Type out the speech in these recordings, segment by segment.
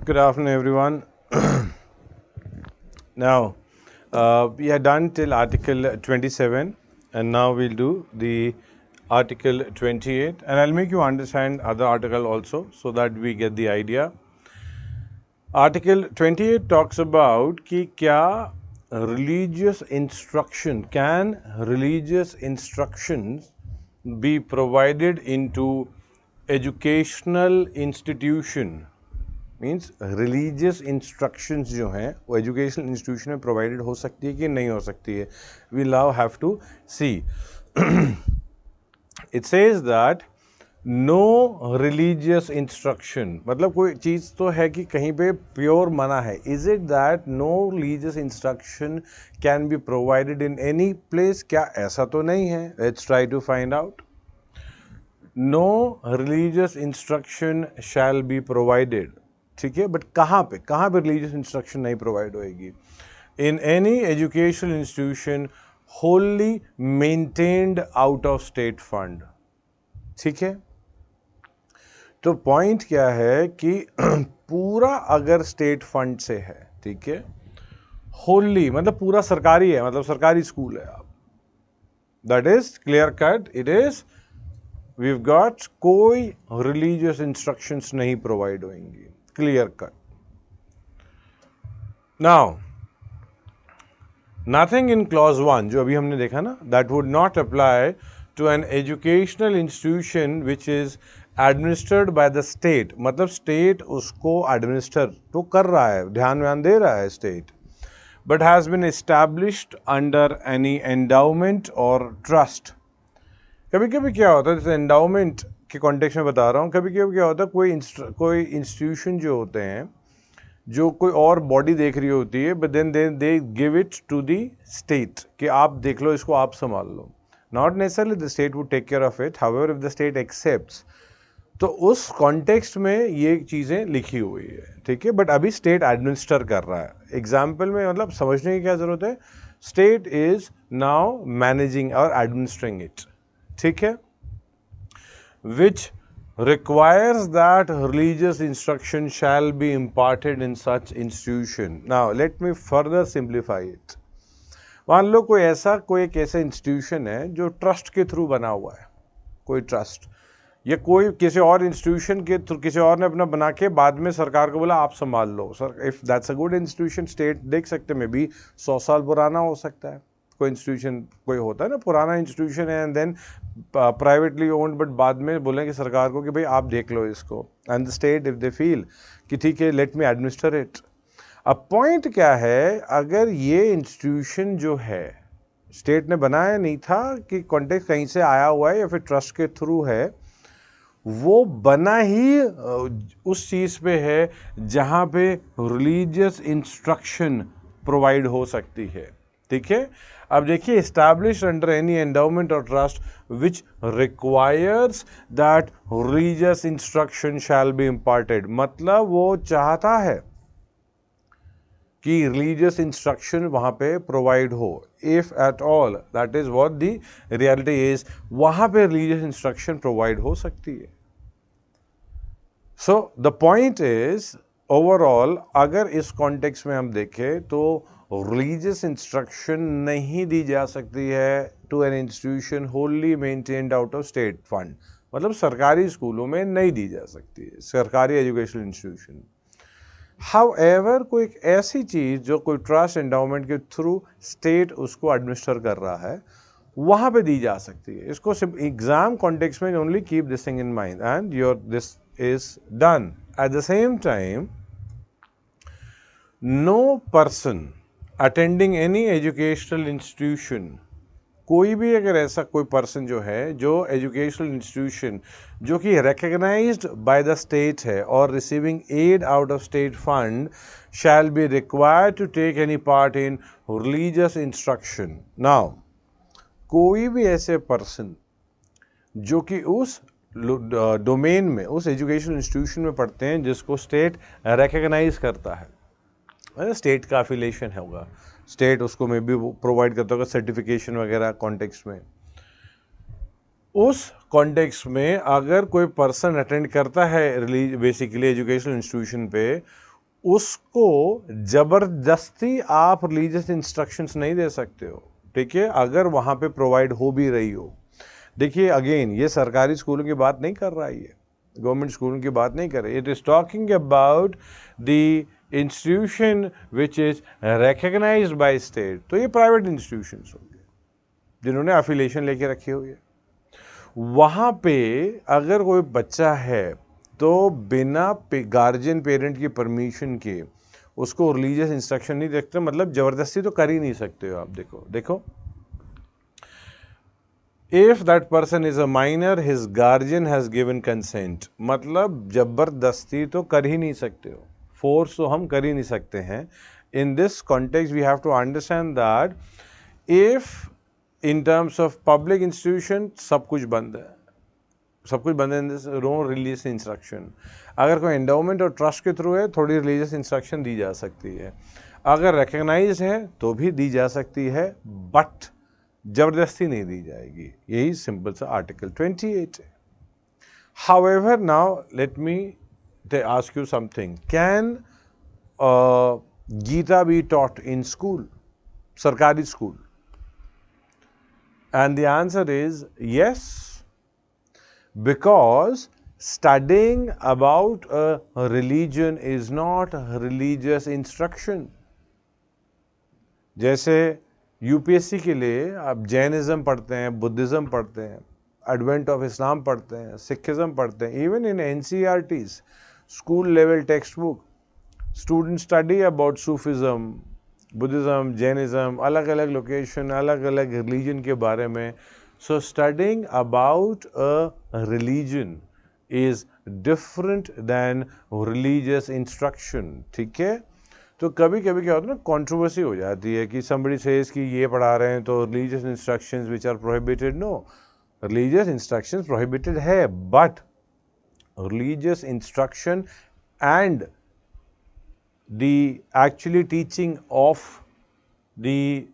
Good afternoon, everyone. Now, we are done till Article 27, and now we'll do the Article 28, and I'll make you understand other article also so that we get the idea. Article 28 talks about कि क्या religious instruction, can religious instructions be provided into educational institution? Means religious instructions जो हैं वो educational institution में provided हो सकती है कि नहीं हो सकती है. We now have to see. It says that no religious instruction, मतलब कोई चीज़ तो है कि कहीं पे प्योर मना है. Is it that no religious instruction can be provided in any place? क्या ऐसा तो नहीं है? Let's try to find out. No religious instruction shall be provided. ठीक है, बट कहाँ पे रिलीजियस इंस्ट्रक्शन नहीं प्रोवाइड होएगी? In any educational institution wholly maintained out of state fund. ठीक है, तो पॉइंट क्या है कि पूरा अगर स्टेट फंड से है, ठीक है, होली मतलब पूरा सरकारी है, मतलब सरकारी स्कूल है, आप that is clear cut. It is we've got कोई रिलीजियस इंस्ट्रक्शंस नहीं प्रोवाइड होंगी. Clear cut. Now, nothing in clause 1 जो अभी हमने देखा ना, that would not apply to an educational institution which is administered by the state. मतलब state उसको administer तो कर रहा है, ध्यान दे रहा है state, but has been established under any endowment or trust. कभी कभी क्या होता है, जैसे एंडाउमेंट के कॉन्टेक्स्ट में बता रहा हूँ, कभी कभी क्या होता है कोई इंस्टीट्यूशन जो होते हैं जो कोई और बॉडी देख रही होती है, but then they give it to the state कि आप देख लो, इसको आप संभाल लो. Not necessarily the state would take care of it, however if the state accepts, तो उस कॉन्टेक्स्ट में ये चीज़ें लिखी हुई है. ठीक है, बट अभी स्टेट एडमिनिस्टर कर रहा है. एग्जाम्पल में मतलब समझने की क्या ज़रूरत है, स्टेट इज नाउ मैनेजिंग और एडमिनिस्ट्रिंग इट. ठीक है, which requires that religious instruction shall be imparted in such institution. Now let me further simplify it. मान लो कोई एक ऐसा इंस्टीट्यूशन है जो ट्रस्ट के थ्रू बना हुआ है, कोई ट्रस्ट या कोई किसी और इंस्टीट्यूशन के थ्रू किसी और ने अपना बना के बाद में सरकार को बोला आप संभाल लो. Sir if that's a good institution, state देख सकते में भी 100 साल पुराना हो सकता है. कोई इंस्टीट्यूशन कोई होता है ना, पुराना इंस्टीट्यूशन है and then privately owned, but बाद में बोलेंगे सरकार को कि भाई आप देख लो इसको, and the state if they feel कि ठीक है लेट मी एडमिनिस्टर इट. अब पॉइंट क्या है, अगर ये इंस्टीट्यूशन जो है स्टेट ने बनाया नहीं था कि कॉन्टेक्ट कहीं से आया हुआ है या फिर ट्रस्ट के थ्रू है, वो बना ही उस चीज़ पे है जहाँ पे रिलीजियस इंस्ट्रक्शन प्रोवाइड हो सकती है. ठीक है, अब देखिए, एस्टैब्लिश अंडर एनी एंडाउमेंट और trust which requires that religious instruction shall B imparted, मतलब वो चाहता है कि रिलीजियस इंस्ट्रक्शन वहां पे प्रोवाइड हो. If at all, that is what the reality is, वहां पे रिलीजियस इंस्ट्रक्शन प्रोवाइड हो सकती है. सो द पॉइंट इज ओवरऑल, अगर इस कॉन्टेक्स्ट में हम देखें तो रिलीजियस इंस्ट्रक्शन नहीं दी जा सकती है to an institution wholly maintained out of state fund, मतलब सरकारी स्कूलों में नहीं दी जा सकती है, सरकारी एजुकेशनल इंस्टीट्यूशन. हाउएवर कोई एक ऐसी चीज़ जो कोई ट्रस्ट एंडाउमेंट के थ्रू स्टेट उसको एडमिनिस्टर कर रहा है, वहाँ पे दी जा सकती है. इसको सिर्फ एग्जाम कॉन्टेक्स्ट में only keep this thing in mind and your this is done. At the same time, no person attending any educational institution, कोई भी अगर ऐसा कोई पर्सन जो है जो एजुकेशनल इंस्टीट्यूशन जो कि रिकग्नाइज्ड बाय द स्टेट है और receiving aid out of state fund, shall be required to take any part in religious instruction. Now कोई भी ऐसे पर्सन जो कि उस डोमेन में, उस एजुकेशनल इंस्टीट्यूशन में पढ़ते हैं जिसको स्टेट रिकग्नाइज करता है, स्टेट का अफिलिएशन होगा, स्टेट उसको में भी प्रोवाइड करता होगा सर्टिफिकेशन वगैरह कॉन्टेक्स्ट में. उस कॉन्टेक्स्ट में अगर कोई पर्सन अटेंड करता है बेसिकली एजुकेशनल इंस्टीट्यूशन पे, उसको जबरदस्ती आप रिलीजियस इंस्ट्रक्शंस नहीं दे सकते हो, ठीक है, अगर वहां पे प्रोवाइड हो भी रही हो। देखिए अगेन, ये सरकारी स्कूलों की बात नहीं कर रहा है, ये गवर्नमेंट स्कूलों की बात नहीं कर रही, it is talking about the institution which is recognised by state. तो ये प्राइवेट इंस्टीट्यूशंस होंगे जिन्होंने अफिलिएशन लेके रखी हुई है। वहां पे अगर कोई बच्चा है तो बिना गार्जियन पेरेंट की परमिशन के उसको रिलीजियस इंस्ट्रक्शन नहीं देखते, मतलब जबरदस्ती तो कर ही नहीं सकते हो आप। देखो if that person is a minor his guardian has given consent, मतलब जबरदस्ती तो कर ही नहीं सकते हो, फोर्स तो हम कर ही नहीं सकते हैं। In this context we have to understand that if in terms of public institution सब कुछ बंद है, सब कुछ बंद है, नो रिलीजियस इंस्ट्रक्शन। अगर कोई एंडाउमेंट और ट्रस्ट के थ्रू है थोड़ी रिलीजियस इंस्ट्रक्शन दी जा सकती है, अगर रिकग्नाइज है तो भी दी जा सकती है, बट जबरदस्ती नहीं दी जाएगी। यही सिंपल सा आर्टिकल 28 है। However now let me ask you something, can Gita be taught in school, सरकारी school? And the answer is yes, because studying about a religion is not religious instruction. जैसे यूपीएससी के लिए आप जैनिज्म पढ़ते हैं, Buddhism पढ़ते हैं, एडवेंट ऑफ इस्लाम पढ़ते हैं, सिखिज़्म पढ़ते हैं, even in NCERTs school level text book student study about Sufism, Buddhism, Jainism, अलग अलग लोकेशन, अलग अलग रिलीजन के बारे में। So studying about a religion is different than religious instruction, ठीक है। तो कभी कभी क्या होता है ना, कंट्रोवर्सी हो जाती है कि somebody says कि ये पढ़ा रहे हैं तो religious instructions which are prohibited. No, religious instructions prohibited है, but religious instruction and the actually teaching of the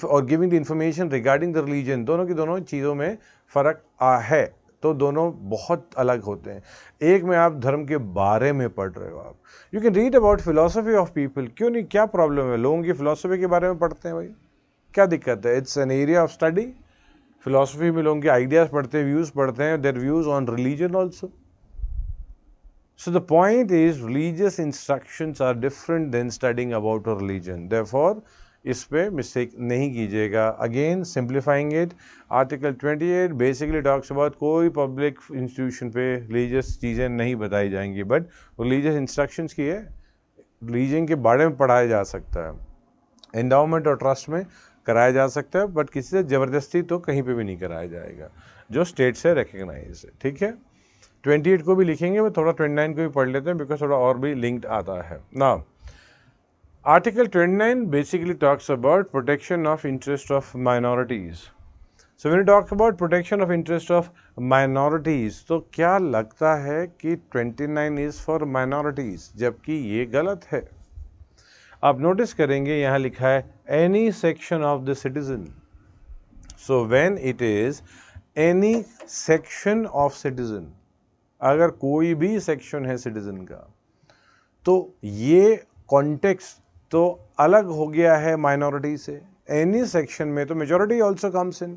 or giving the information regarding the religion, दोनों की दोनों चीज़ों में फ़र्क है, तो दोनों बहुत अलग होते हैं। एक में आप धर्म के बारे में पढ़ रहे हो, आप you can read about philosophy of people, क्यों नहीं, क्या प्रॉब्लम है, लोगों की फिलोसफी के बारे में पढ़ते हैं भाई, क्या दिक्कत है? It's an area of study. Philosophy में लोगों के आइडियाज़ पढ़ते हैं, व्यूज़ पढ़ते हैं, their views on religion also. So the point is religious instructions are different than studying about a religion. Therefore, इस पे मिस्टेक नहीं कीजिएगा। Again simplifying it, article 28 basically talks about कोई पब्लिक इंस्टीट्यूशन पे रिलीजियस चीज़ें नहीं बताई जाएंगी, बट रिलीजियस इंस्ट्रक्शंस की है, रिलीजन के बारे में पढ़ाया जा सकता है, एंडाउमेंट और ट्रस्ट में कराया जा सकता है, बट किसी से ज़बरदस्ती तो कहीं पे भी नहीं कराया जाएगा जो स्टेट से रिकग्नाइज है, ठीक है। 28 को भी लिखेंगे, वो थोड़ा 29 को भी पढ़ लेते हैं बिकॉज थोड़ा और भी लिंक्ड आता है ना। Article 29 basically talks about protection of interest of minorities. So when we talk about protection of interest of minorities, तो क्या लगता है कि 29 इज फॉर माइनॉरिटीज, जबकि ये गलत है। आप नोटिस करेंगे यहाँ लिखा है any section of the citizen. So when it is any section of citizen, अगर कोई भी सेक्शन है सिटीजन का, तो ये कॉन्टेक्स्ट तो अलग हो गया है माइनॉरिटी से। एनी सेक्शन में तो majority also comes in,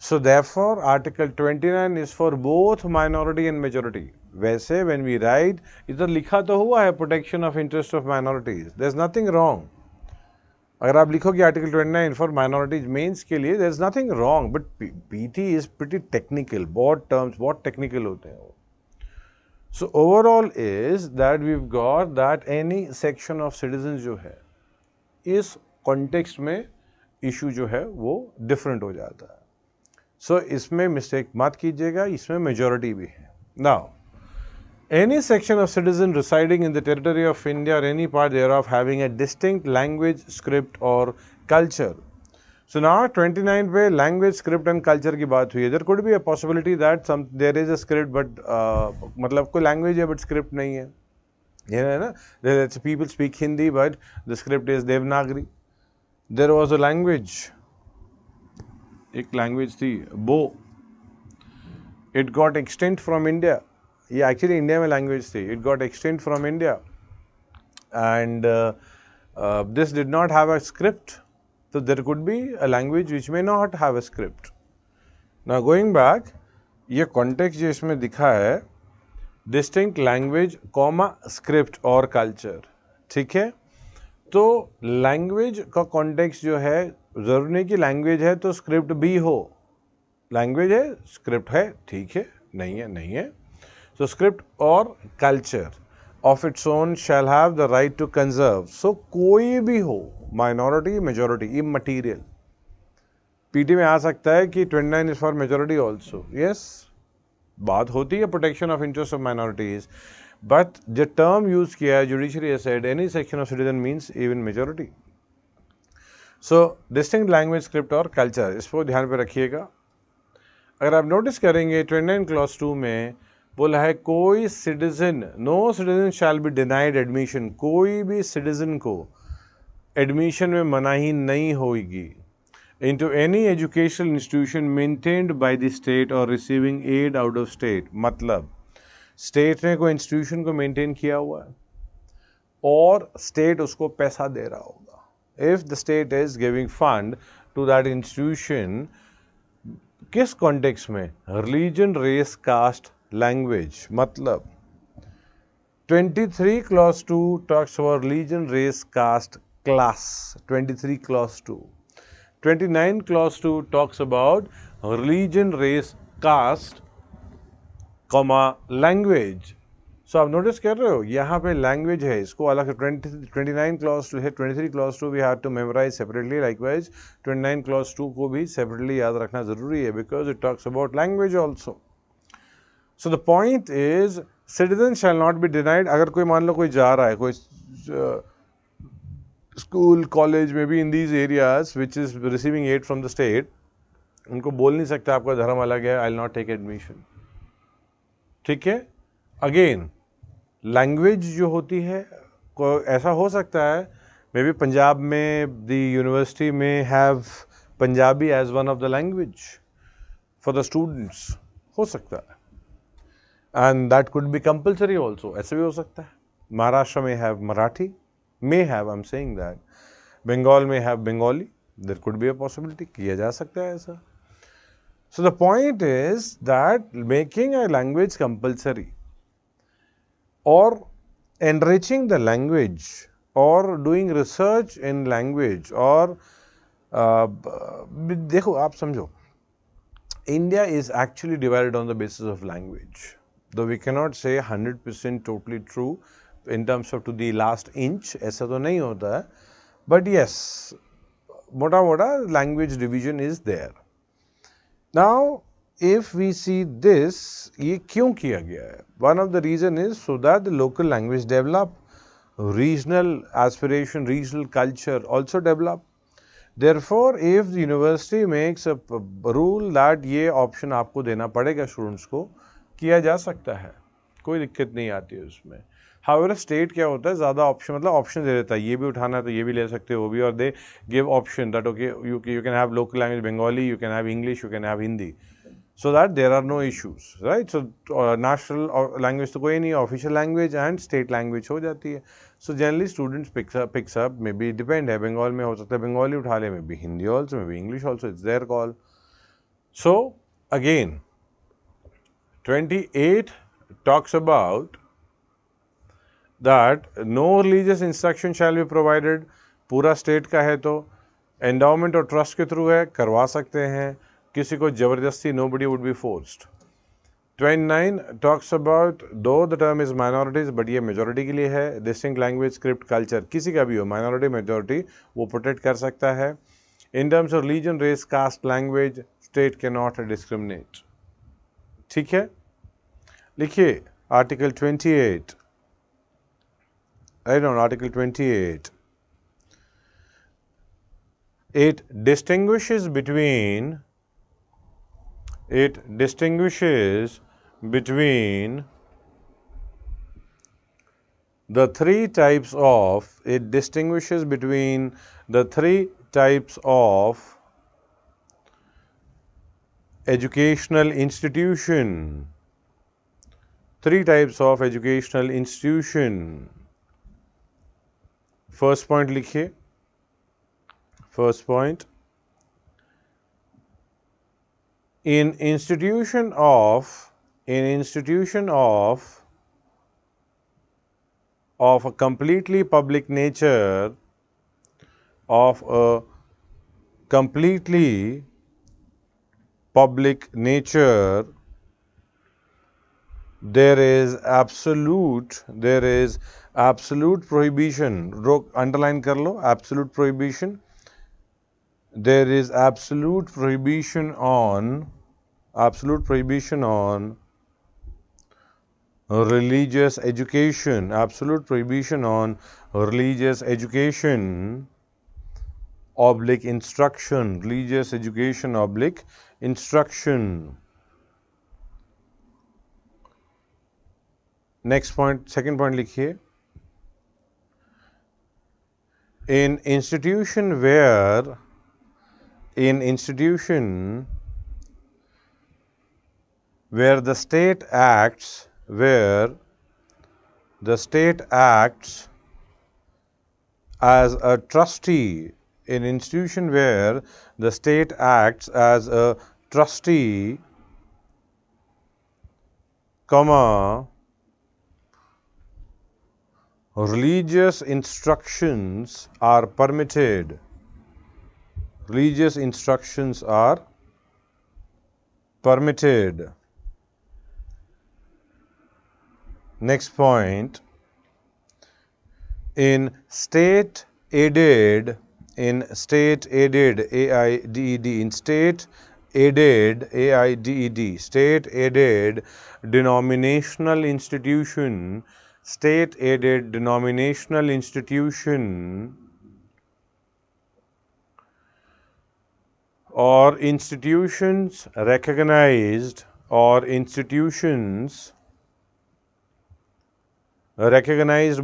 so therefore article 29 is for both minority and majority. वैसे व्हेन वी राइट, इधर लिखा तो हुआ है protection of interest of minorities, there is nothing wrong. अगर आप लिखोगे आर्टिकल 29 फॉर माइनॉरिटीज मेंस के लिए, there is nothing wrong, but PT is pretty technical, बहुत टर्म्स बहुत टेक्निकल होते हैं वो। So overall is that we've got that any section of citizens जो है, इस context में issue जो है वो different हो जाता है। So इसमें mistake मत कीजिएगा, इसमें majority भी है। Now, any section of citizen residing in the territory of India or any part thereof having a distinct language, script or culture. So now 29 पे लैंग्वेज, स्क्रिप्ट एंड कल्चर की बात हुई है। There could be a possibility that there is a script but मतलब कोई language है but script नहीं है, ये है ना। There people speak Hindi but the script is Devanagari. There was a language, एक लैंग्वेज थी Bo, it got extant from India. ये एक्चुअली इंडिया में लैंग्वेज थी, it got extant from India and this did not have a script, so there could be a language which may not have a script. Now going back, ये context जो इसमें दिखा है distinct language comma script और culture, ठीक है? तो language का कॉन्टेक्स्ट जो है, जरूरी नहीं कि लैंग्वेज है तो स्क्रिप्ट भी हो. लैंग्वेज है, स्क्रिप्ट है, ठीक है, नहीं है, नहीं है. सो स्क्रिप्ट और culture of its own shall have the right to conserve. So कोई भी हो, माइनॉरिटी, मेजोरिटी, इमटीरियल. पीटी में आ सकता है कि 29 is for majority also. Yes, बात होती है protection of interest of minorities, but जो टर्म यूज किया है judiciary has said any section of citizen means even majority. So distinct language, script और कल्चर, इसको ध्यान पे रखिएगा. अगर आप नोटिस करेंगे 29 क्लॉज 2 में बोला है कोई citizen, no citizen shall be denied admission. कोई भी सिटीजन को एडमिशन में मनाही नहीं होगी into any educational institution maintained by the state or receiving aid out of state. मतलब स्टेट ने कोई इंस्टीट्यूशन को मेंटेन किया हुआ है और स्टेट उसको पैसा दे रहा होगा. If the state is giving fund to that institution, किस कॉन्टेक्स्ट में? Religion, race, caste, language. मतलब 23 clause 2 talks about religion, race, caste, class. 23 clause 2. 29 clause 2 talks about religion, race, caste, comma, language. सो आप notice कर रहे हो यहाँ पे language है, इसको अलग. 29 क्लॉज 2 है, 23 clause 2 we have to memorise separately. Likewise 29 clause 2 को भी सेपरेटली याद रखना जरूरी है because it talks about language also. So the point is citizen shall not be denied. अगर कोई मान लो कोई जा रहा है, कोई स्कूल, कॉलेज में भी in these areas which is receiving aid from the state, उनको बोल नहीं सकता आपका धर्म अलग है, I will not take admission. ठीक है. अगेन लैंग्वेज जो होती है, को ऐसा हो सकता है मे बी पंजाब में द यूनिवर्सिटी में have Punjabi as one of the language for the students, हो सकता है. And that could be compulsory also, ऐसे भी हो सकता है. महाराष्ट्र में have Marathi, may have, I'm saying that. Bengal may have Bengali, there could be a possibility, किया जा सकता है ऐसा. So the point is that making a language compulsory or enriching the language or doing research in language or देखो आप समझो, India is actually divided on the basis of language, though we cannot say 100% totally true in terms of to the last inch, ऐसा तो नहीं होता है, but yes, मोटा मोटा language division is there. Now, if we see this, ये क्यों किया गया है? One of the reason is so that the local language develop, regional aspiration, regional culture also develop. Therefore, if the university makes a rule that ये option आपको देना पड़ेगा students को, किया जा सकता है, कोई दिक्कत नहीं आती है उसमें. हाउएवर स्टेट क्या होता है, ज़्यादा ऑप्शन, मतलब ऑप्शन दे देता है, ये भी उठाना है तो ये भी ले सकते हो, वो भी, और they give option that okay you can have local language Bengali, you can have English, you can have Hindi, so that there are no issues, right. So national language तो कोई नहीं, official language and state language हो जाती है. So generally students picks up, maybe depend है, बंगाल में हो सकता है बंगाली उठा ले, maybe Hindi also, maybe English also, it's there call. So again 28 talks about that no religious instruction shall be provided. पूरा स्टेट का है तो एंडाउमेंट और ट्रस्ट के थ्रू है, करवा सकते हैं, किसी को जबरदस्ती, nobody would be forced. 29 talks about though the term is minorities, but ये मेजोरिटी के लिए है. डिस्टिंक्ट लैंग्वेज, स्क्रिप्ट, कल्चर, किसी का भी हो, माइनॉरिटी, मेजोरिटी, वो प्रोटेक्ट कर सकता है. In terms of religion, race, caste, language, state can not discriminate. ठीक है, लिखिए article 28. I don't know, Article 28. It distinguishes between the three types of educational institution. Three types of educational institution. First point लिखिए, first point, in institution of a completely public nature, of a completely public nature, there is absolute prohibition. रोक underline कर लो, absolute prohibition. There is absolute prohibition on religious education, absolute prohibition on religious education oblique instruction, religious education oblique instruction. Next point, second point लिखिए, in institution where the state acts as a trustee, in institution where the state acts as a trustee, comma, religious instructions are permitted. Religious instructions are permitted. Next point, in state aided AIDED, in state aided AIDED, state aided denominational institution, state aided denominational institution, or institutions recognized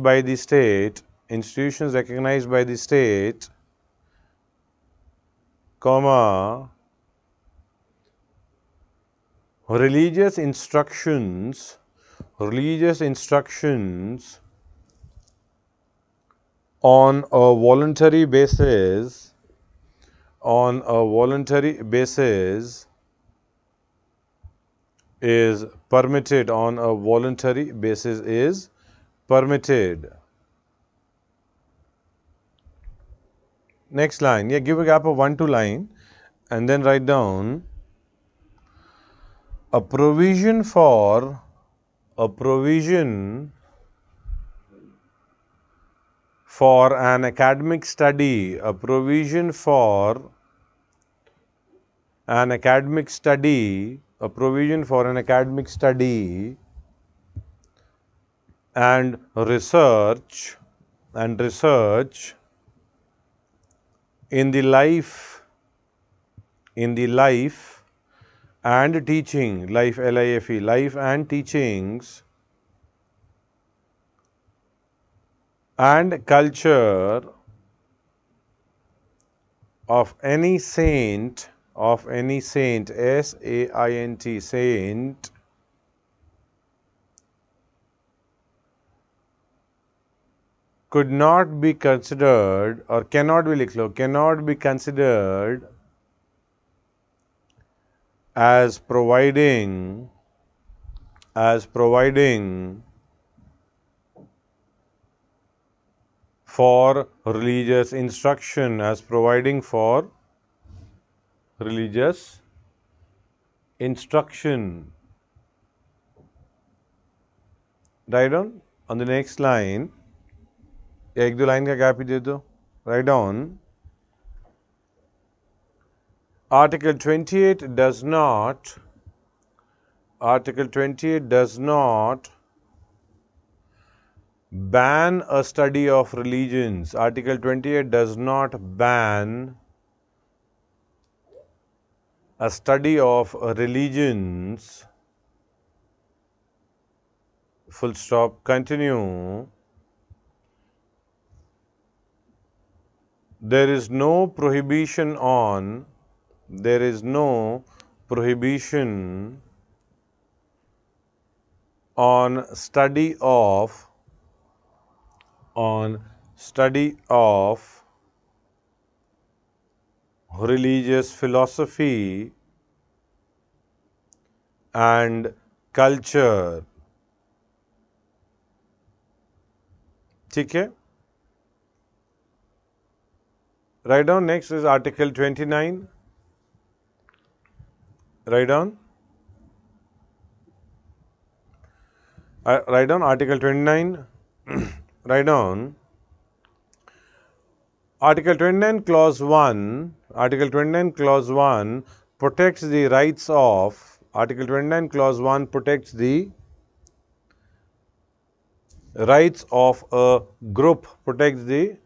by the state, institutions recognized by the state, comma, religious instructions on a voluntary basis, is permitted, on a voluntary basis is permitted. Next line, yeah, give a gap of 1 2 line and then write down a provision for an academic study, a provision for an academic study, and research in the life and teaching, life and teachings and culture of any saint, SAINT, saint, could not be considered, or cannot be लिख लो, cannot be considered as providing for religious instruction, as providing for religious instruction. Write down on the next line, एक दो line का gap ही दे दो. Write down, Article 28 does not ban a study of religions. Article 28 does not ban a study of religions. Full stop. Continue. There is no prohibition on study of study of religious philosophy and culture. ठीक है? Write down. Next is Article 29. Write down. Write down Article 29. Write down Article 29 Clause 1. Article 29 Clause 1 protects the rights of. Article 29 Clause 1 protects the rights of a group. Protects the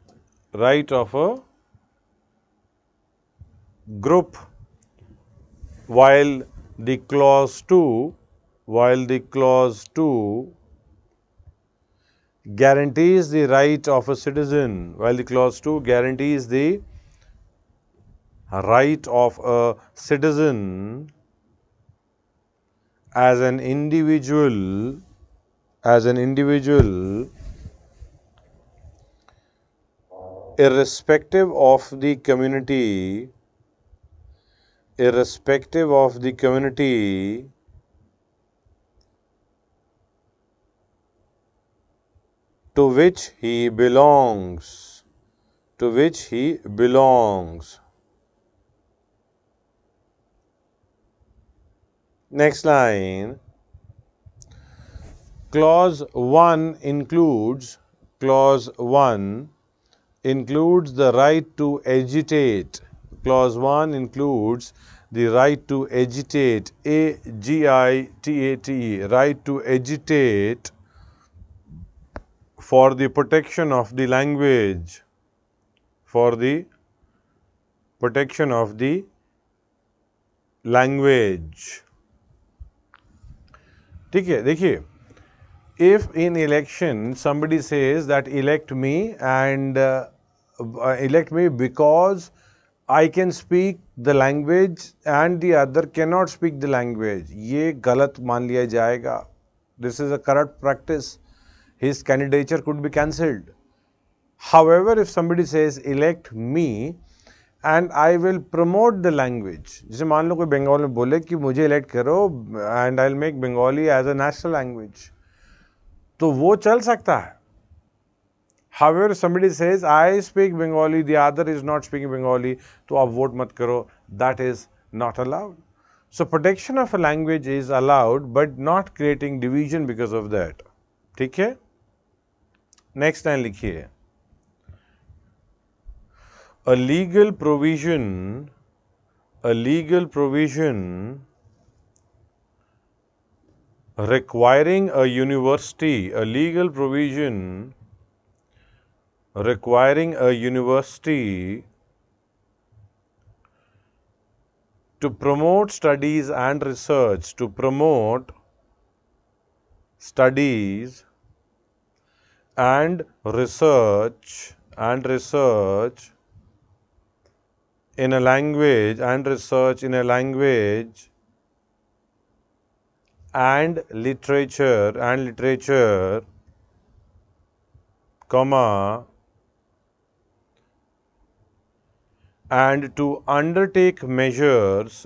right of a group, while the clause 2 guarantees the right of a citizen, while the clause 2 guarantees the right of a citizen as an individual irrespective of the community to which he belongs. Next line. Clause 1 includes the right to agitate. Clause 1 includes the right to agitate, agitate, right to agitate for the protection of the language, ठीक है? देखिए, if in election somebody says that elect me and elect me because I can speak the language and the other cannot speak the language, ये गलत मान लिया जाएगा. This is a corrupt practice. His candidature could be cancelled. However, if somebody says elect me and I will promote the language, जैसे मान लो कोई बंगाल में बोले कि मुझे elect करो and I'll make Bengali as a national language, तो वो चल सकता है. However, somebody says I speak Bengali, the other is not speaking Bengali, तो आप वोट मत करो. That is not allowed. So protection of a language is allowed, but not creating division because of that. ठीक है? Next line लिखिए. A legal provision requiring a university to promote studies and research, in a language and literature, comma, and to undertake measures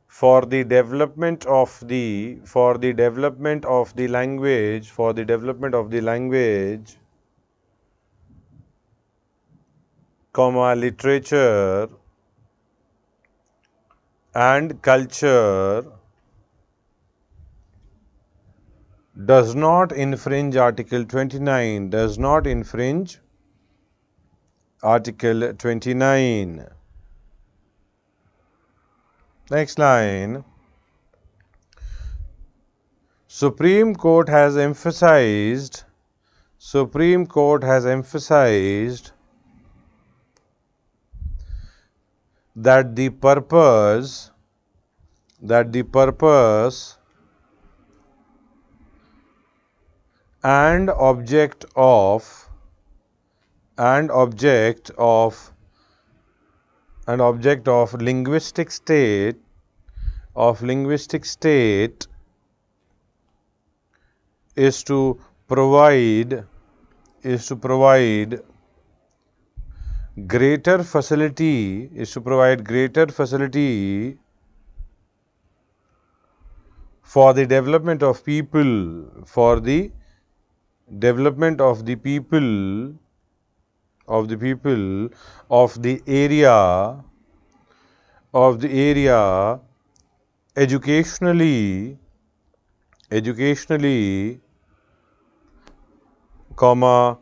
for the development of the language, comma, literature and culture, does not infringe Article 29. Next line. Supreme Court has emphasized that the purpose and object of linguistic state is to provide greater facility for the development of people, for the development of the people of the people of the area educationally, comma,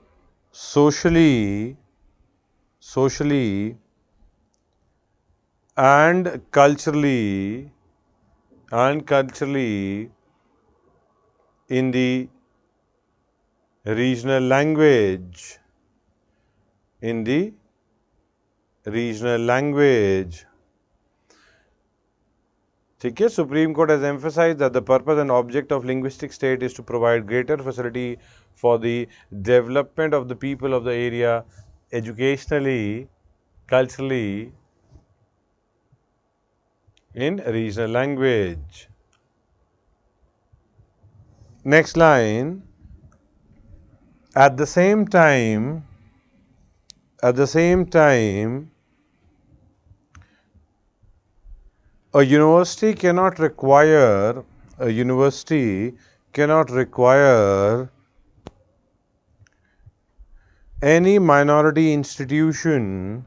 socially and culturally in the regional language, ठीक है. Supreme Court has emphasized that the purpose and object of linguistic state is to provide greater facility for the development of the people of the area educationally, culturally in regional language. Next line. At the same time, a university cannot require any minority institution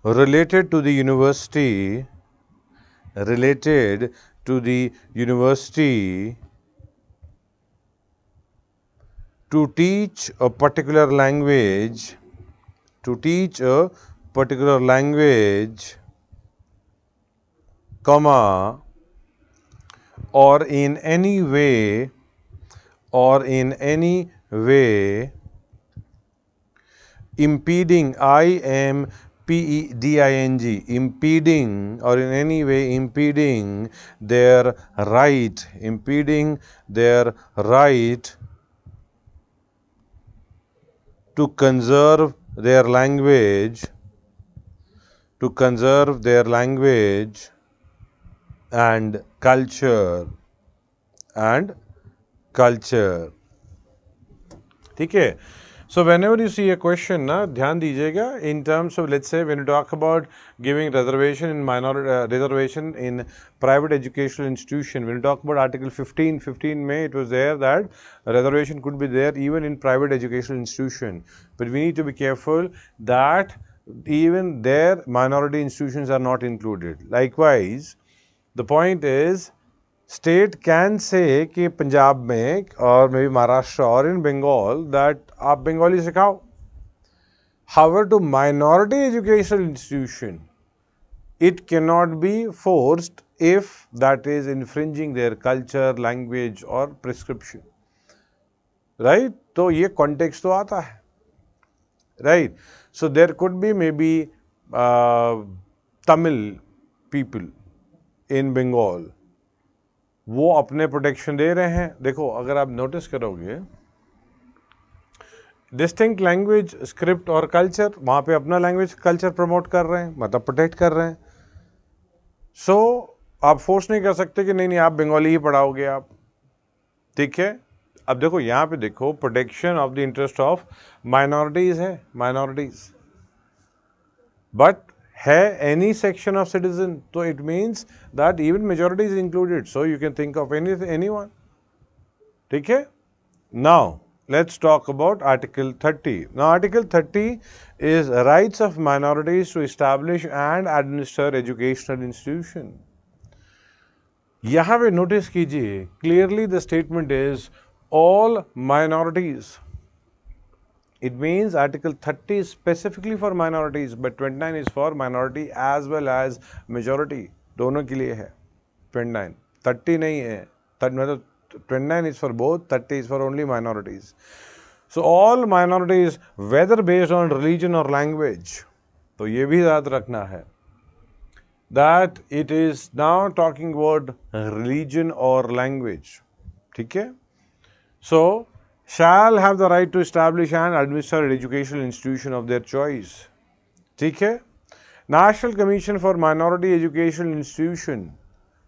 related to the university to teach a particular language, comma, or in any way impeding, impeding or in any way impeding their right to conserve their language and culture. ठीक है. So whenever you see a question ना, ध्यान दीजिएगा in terms of, let's say, when you talk about giving reservation in private educational institution, when you talk about Article 15 में it was there that reservation could be there even in private educational institution, but we need to be careful that even there minority institutions are not included. Likewise, the point is state can say कि पंजाब में और may be Maharashtra और इन Bengal that आप बंगाली सिखाओ. However to minority educational institution it cannot be forced if that is infringing their culture, language or prescription. Right? तो ये context तो आता है. Right? So there could be maybe Tamil people in Bengal. वो अपने protection दे रहे हैं. देखो अगर आप नोटिस करोगे डिस्टिंक्ट लैंग्वेज, स्क्रिप्ट और कल्चर, वहाँ पे अपना लैंग्वेज कल्चर प्रमोट कर रहे हैं, मतलब प्रोटेक्ट कर रहे हैं. सो आप फोर्स नहीं कर सकते कि नहीं आप बंगाली ही पढ़ाओगे आप. ठीक है. अब देखो यहाँ पे देखो protection of the interest of minorities है, बट है any section of citizen, so it means that even majority is included, so you can think of anyone. ठीक है. Now let's talk about Article 30. Now Article 30 is rights of minorities to establish and administer educational institution. यहाँ पे notice कीजिए, clearly the statement is all minorities. It means Article 30 is specifically for minorities, but 29 is for minority as well as majority. दोनों के लिए है 29. 30 नहीं है. 29 is for both, 30 is for only minorities. So all minorities, whether based on religion or language, तो ये भी याद रखना है that it is now talking about religion or language. ठीक है. So shall have the right to establish and administer an educational institution of their choice. ठीक है. National commission for minority education institution,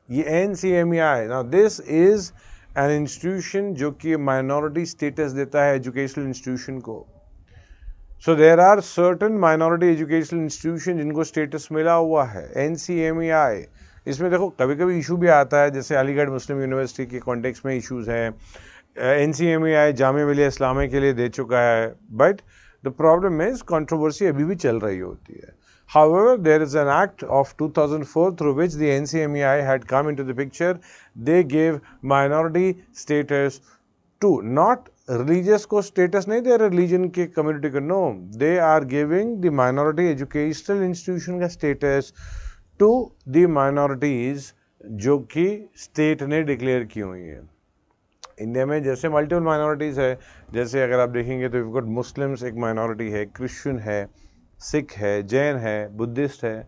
ये NCMEI, now this is an institution जो कि minority status देता है educational institution को. So there are certain minority educational institution जिनको status मिला हुआ है NCMEI. इसमें देखो कभी कभी इशू भी आता है, जैसे अलीगढ़ मुस्लिम यूनिवर्सिटी के कॉन्टेक्स्ट में इशूज़ हैं. NCMEI जामिया मिलिया इस्लामिया के लिए दे चुका है, but the problem is controversy अभी भी चल रही होती है. However, there is an act of 2004 through which the NCMEI had come into the picture. They gave minority status to, not religious को status नहीं दे रहे religion के community को, no, they are giving the minority educational institution का status to the minorities जो कि state ने declare की हुई है. इंडिया में जैसे मल्टीपल माइनॉरिटीज़ है, जैसे अगर आप देखेंगे तो गॉट मुस्लिम्स एक माइनॉरिटी है, क्रिश्चियन है, सिख है, जैन है, बुद्धिस्ट है,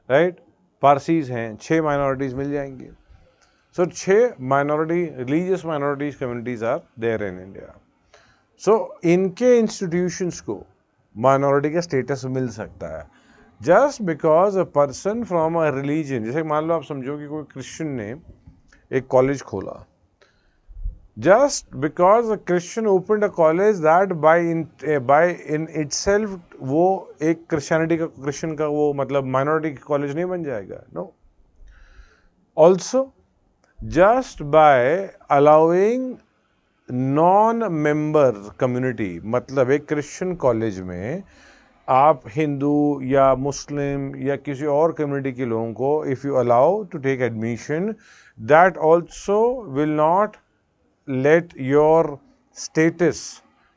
राइट, पारसीज हैं, 6 माइनॉरिटीज़ मिल जाएंगी. So 6 minority religious minorities communities are there in India. So इनके इंस्टीट्यूशंस को माइनॉरिटी का स्टेटस मिल सकता है just because a person from a religion. जैसे मान लो आप समझो कि कोई क्रिश्चियन ने एक कॉलेज खोला, just because a Christian opened a college, that by in itself वो एक क्रिश्चियनिटी का क्रिश्चियन का वो मतलब माइनॉरिटी कॉलेज नहीं बन जाएगा. No, also just by allowing non member community, मतलब एक क्रिश्चियन कॉलेज में आप हिंदू या मुस्लिम या किसी और कम्युनिटी के लोगों को if you allow to take admission, that also will not let your status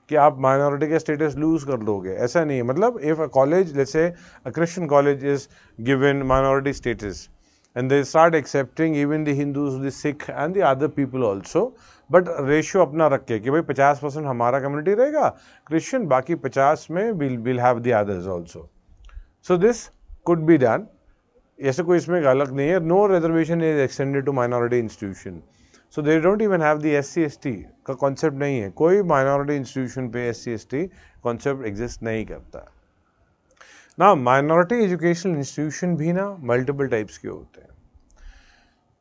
कि आप माइनॉरिटी का स्टेटस लूज कर दोगे. ऐसा नहीं है. मतलब if a college, let's say a Christian college is given minority status and they start accepting even the Hindus, the Sikh and the other people also, but ratio अपना रख के कि भाई 50% हमारा कम्युनिटी रहेगा क्रिश्चियन, बाकी 50 में will have the others also. So this could be done. ऐसे कोई इसमें गलत नहीं है. No reservation is extended to minority institution. So they don't even have the SC/ST का कॉन्सेप्ट नहीं है. कोई माइनॉरिटी इंस्टीट्यूशन पे SC/ST कॉन्सेप्ट एग्जिस्ट नहीं करता. ना माइनॉरिटी एजुकेशनल इंस्टीट्यूशन भी ना मल्टीपल टाइप्स के होते हैं.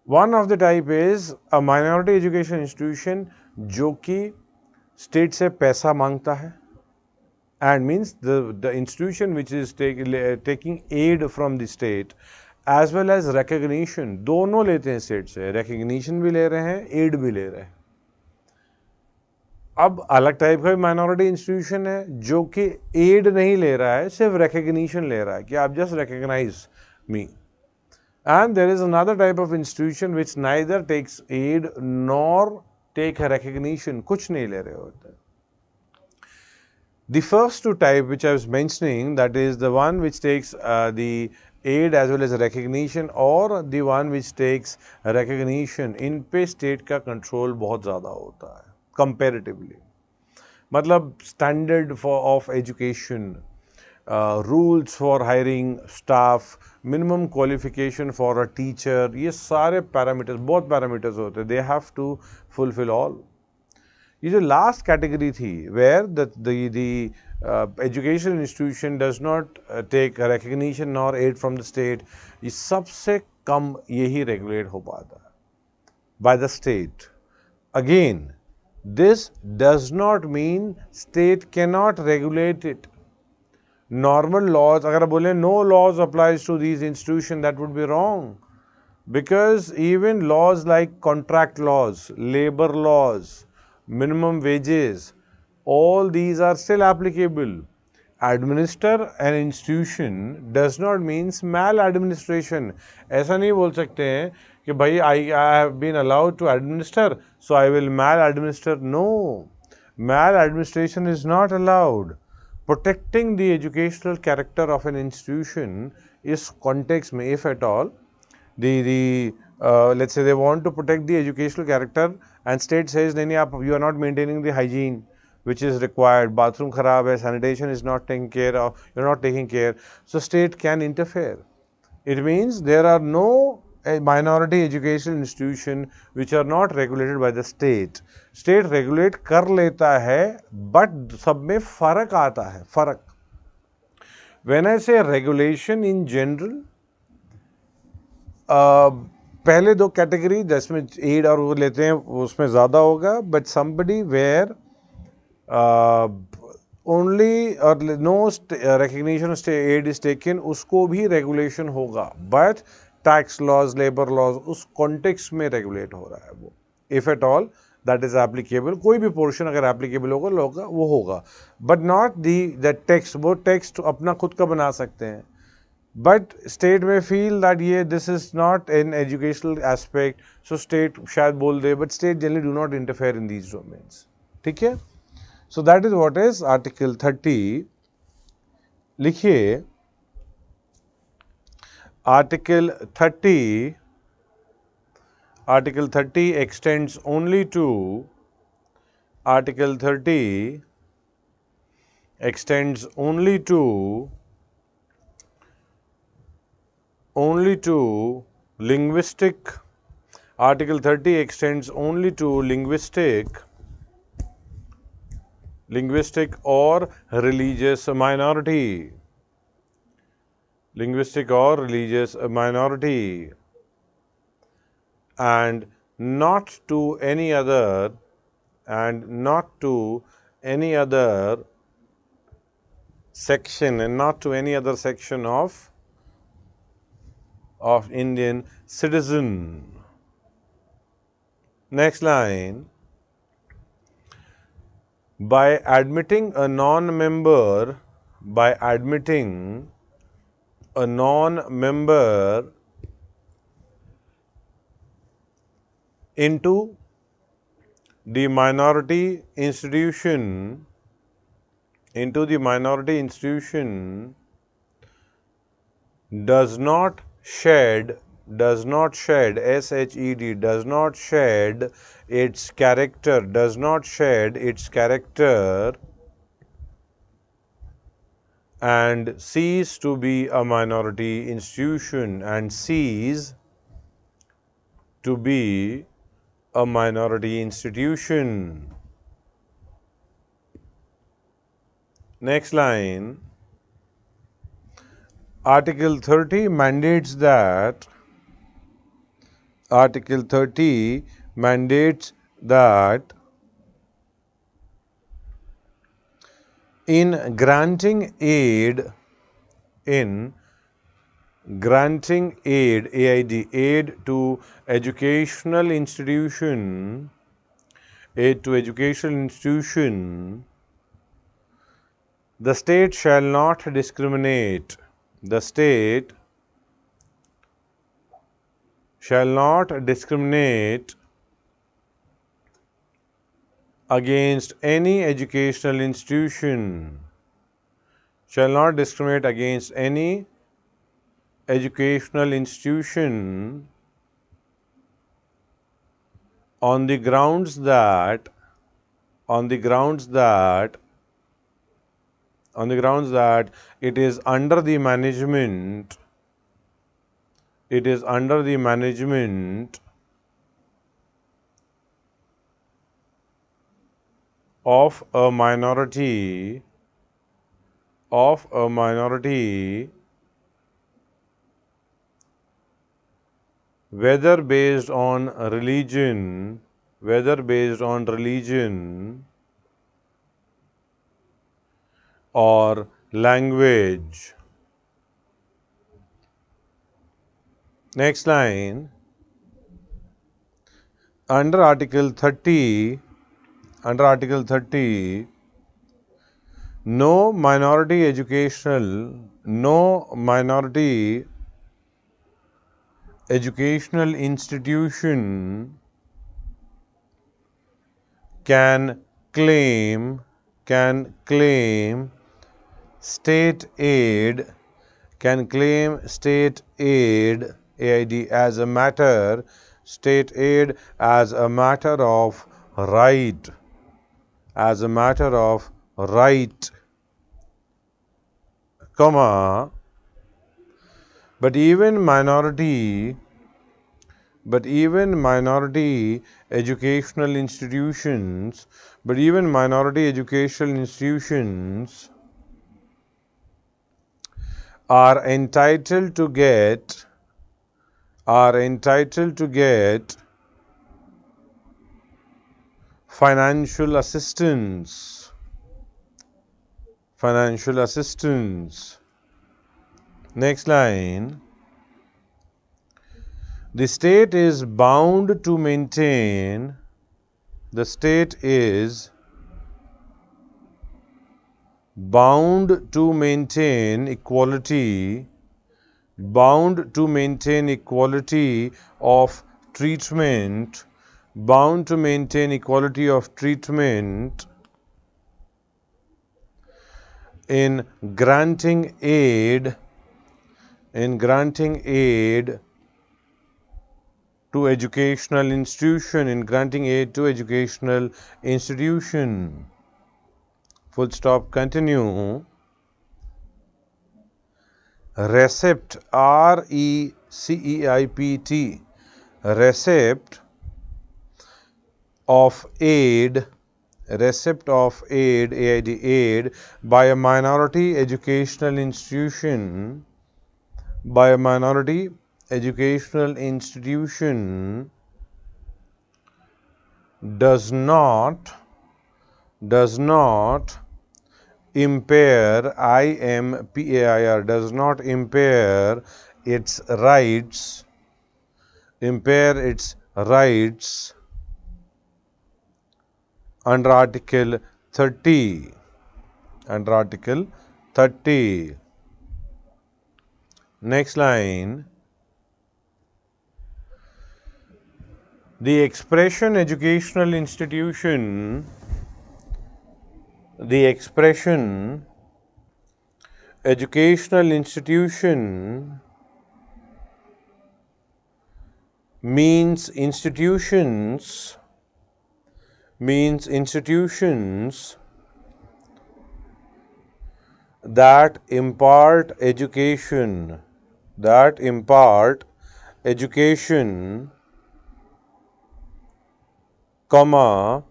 One of the type is a minority education institution जो कि स्टेट से पैसा मांगता है, and means the institution which is taking aid from the state as well as recognition. दोनों लेते हैं स्टेट से, रिकग्निशन भी ले रहे हैं, एड भी ले रहे हैं. अब अलग टाइप का माइनॉरिटी इंस्टीट्यूशन है जो कि एड नहीं ले रहा है, सिर्फ रिकग्निशन ले रहा है कि आप just recognize me. And there is another type of institution which neither takes aid nor take recognition, कुछ नहीं ले रहे होते. The first two type which I was mentioning, that is the one which takes the aid as well as recognition, or the one which takes recognition, इन पे state का control बहुत ज़्यादा होता है comparatively. मतलब standard of education, rules for hiring staff, minimum qualification for a teacher, ये सारे parameters, बहुत parameters होते हैं, they have to fulfill all. ये जो लास्ट कैटेगरी थी where the education institution does not take recognition nor aid from the state, ये सबसे कम यही रेगुलेट हो पाता है by the state. Again this does not mean state can not regulate it. Normal laws अगर बोले no laws applies to these institution, that would be wrong, because even laws like contract laws, labour laws, minimum wages, all these are still applicable. Administer an institution does not means maladministration. ऐसा नहीं बोल सकते हैं कि भाई I have been allowed to administer, so I will maladminister. No, maladministration is not allowed. Protecting the educational character of an institution is context में, if at all, let's say they want to protect the educational character and state says नहीं आप you are not maintaining the hygiene which is required, bathroom खराब है, sanitation is not taken care of, you are not taking care, so state can interfere. It means there are no minority educational institution which are not regulated by the state. State regulate कर लेता है but सब में फ़र्क आता है. फ़र्क When I say regulation in general, पहले दो कैटेगरी जिसमें एड और वो लेते हैं उसमें ज़्यादा होगा, बट समबडी वेयर ओनली और no recognition aid is taken, उसको भी रेगुलेशन होगा, but tax laws, labour laws, उस कॉन्टेक्स्ट में रेगुलेट हो रहा है वो, if at all that is applicable. कोई भी पोर्शन अगर एप्लीकेबल होगा वो होगा, बट नॉट द टेक्स्ट। वो टेक्स्ट अपना खुद का बना सकते हैं, बट स्टेट में फील दैट ये this is not an educational aspect, so state शायद बोल दे, but state generally do not interfere in these domains. ठीक है, so that is what is article 30। लिखिए article 30, article 30 extends only to, article 30 extends only to linguistic, article 30 extends only to linguistic or religious minority, linguistic or religious minority, and not to any other, and not to any other section, and not to any other section of Indian citizen. Next line. By admitting a non-member, by admitting a non-member into the minority institution, does not shed, does not shed its character, does not shed its character, and cease to be a minority institution, and cease to be a minority institution. Next line. Article 30 mandates that, Article 30 mandates that in granting aid, in granting aid, AID, aid to educational institution, aid to educational institution, the state shall not discriminate, the state shall not discriminate against any educational institution, shall not discriminate against any educational institution on the grounds that, on the grounds that it is under the management, it is under the management of a minority, whether based on religion, or language. Next line. Under Article 30, no minority educational institution can claim state aid, AID as a matter, state aid as a matter of right, comma, but even minority educational institutions are entitled to get financial assistance. Next line. The state is bound to maintain equality of treatment in granting aid to educational institution. Full stop. Continue. Recept, RECEIPT, receipt of aid, aid by a minority educational institution, does not impair, IMPAIR, does not impair its rights under Article 30. Next line. The expression educational institution means institutions that impart education, comma,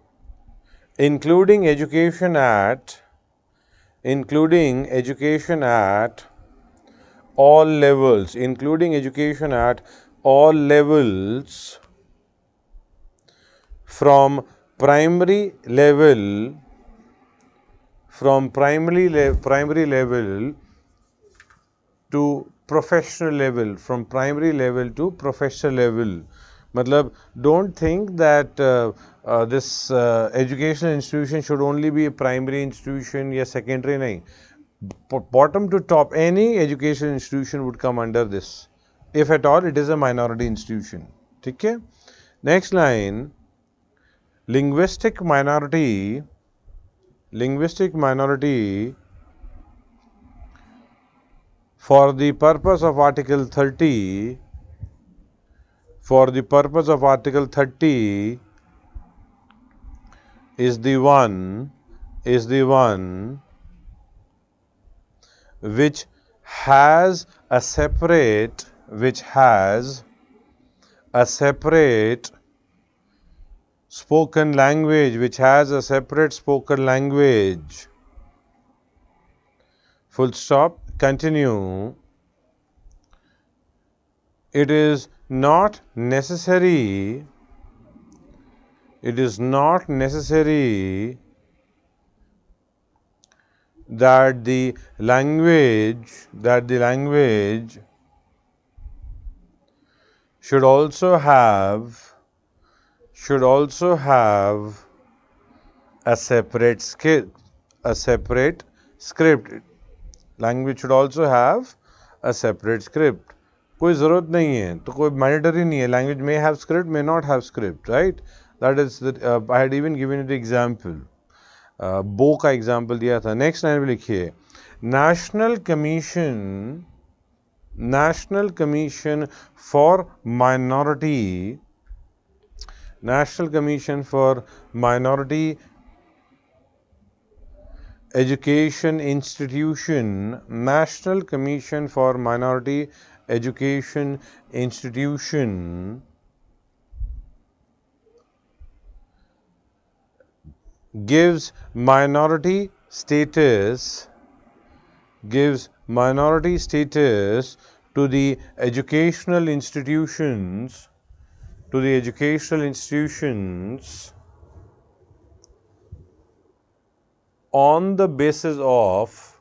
including education at all levels, from primary level to professional level, matlab, don't think that this educational institution should only be a primary institution or secondary. nahi. Bottom to top, any educational institution would come under this, if at all it is a minority institution. ठीक है? Next line. Linguistic minority for the purpose of Article 30 is the one which has a separate spoken language, full stop. Continue. It is not necessary that the language should also have a separate script. Language should also have a separate script. कोई ज़रूरत नहीं है, तो कोई mandatory नहीं है. Language may have script, may not have script, right? That is, I had even given you the example. बो का एग्जाम्पल दिया था. नेक्स्ट लाइन में लिखिए. National Commission for Minority Education Institution gives minority status gives minority status to the educational institutions, on the basis of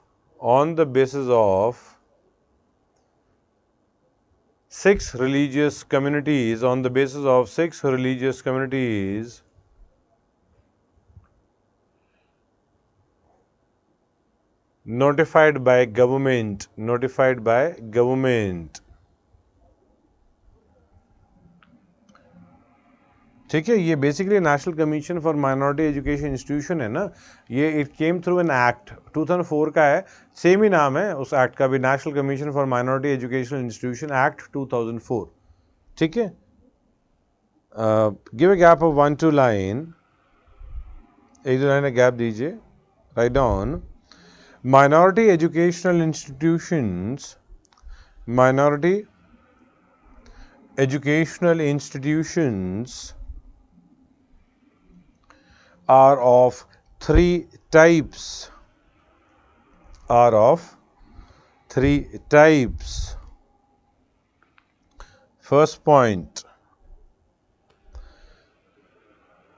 six religious communities, notified by government. ठीक है, ये basically national commission for minority education institution है ना, ये it came through an act 2004 का है, same ही नाम है उस एक्ट का भी, national commission for minority education institution act 2004. ठीक है, give a gap of 1-2 line, 1-2 line का गैप दीजिए. Write down minority educational institutions are of three types. First point,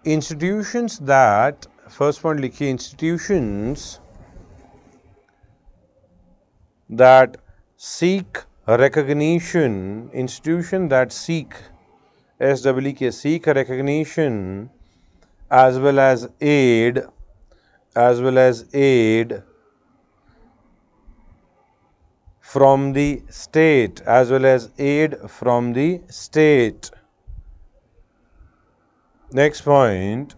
institutions that seek recognition, seek recognition as well as aid from the state, Next point,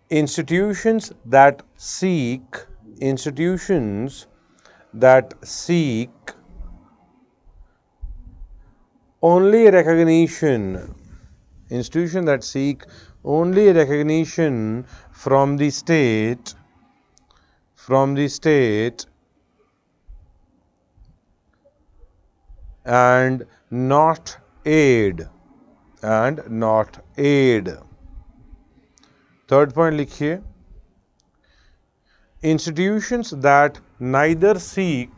institutions that seek only recognition from the state and not aid. Third point लिखिए, institutions that neither seek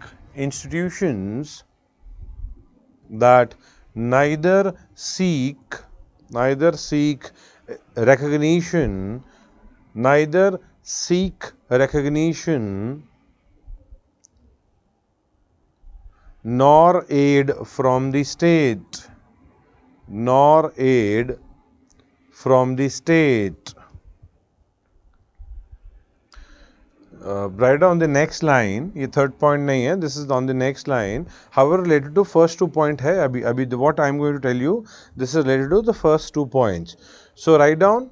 recognition nor aid from the state. Write down the next line. ये third point नहीं है. This is on the next line. However, related to first 2 point है. अभी what I am going to tell you, this is related to the first 2 points. So write down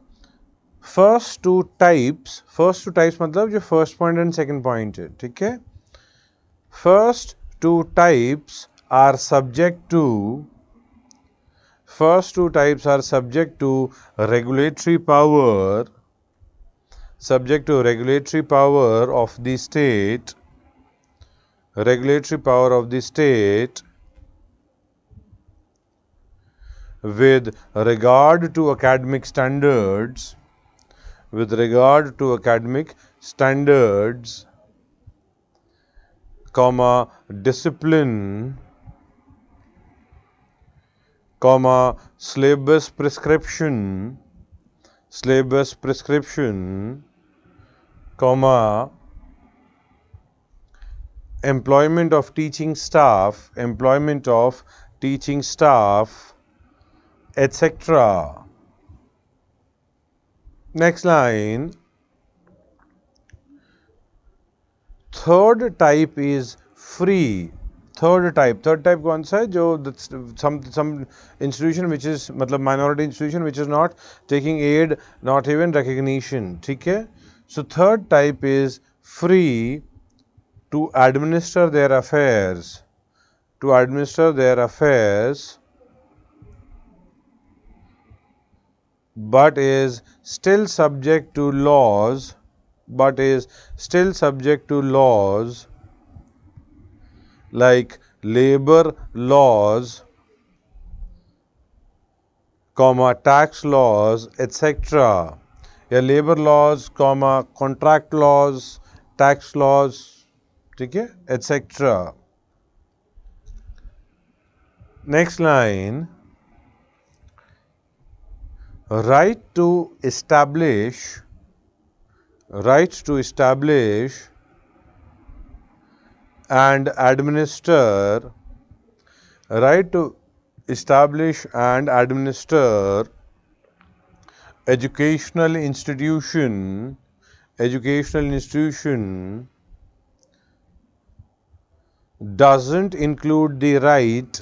first two types मतलब जो first point and second point है. ठीक है. First two types are subject to regulatory power of the state with regard to academic standards discipline, syllabus prescription, employment of teaching staff, etc. Next line. Third type is free. Third type कौन सा है? जो some institution which is मतलब minority institution which is not taking aid, not even recognition. ठीक है. So third type is free to administer their affairs, but is still subject to laws like labor laws, tax laws, etc. या labor laws, contract laws, tax laws, ठीक है, etc. Next line, right to establish and administer right to establish and administer educational institution doesn't include the right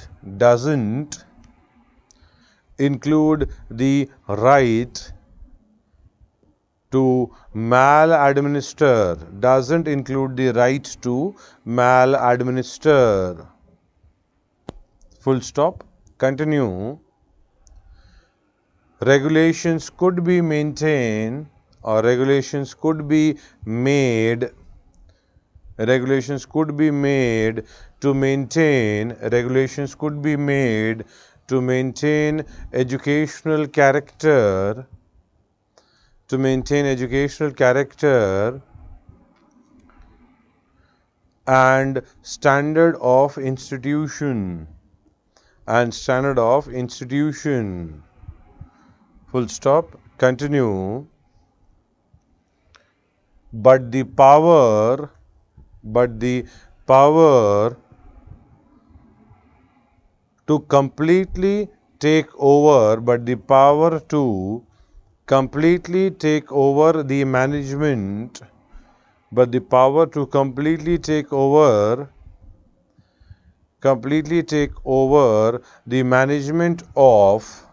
to maladminister, doesn't include the right to maladminister. Full stop. Continue. Regulations could be maintained or regulations could be made to maintain educational character and standard of institution full stop. Continue. But the power to completely take over the management of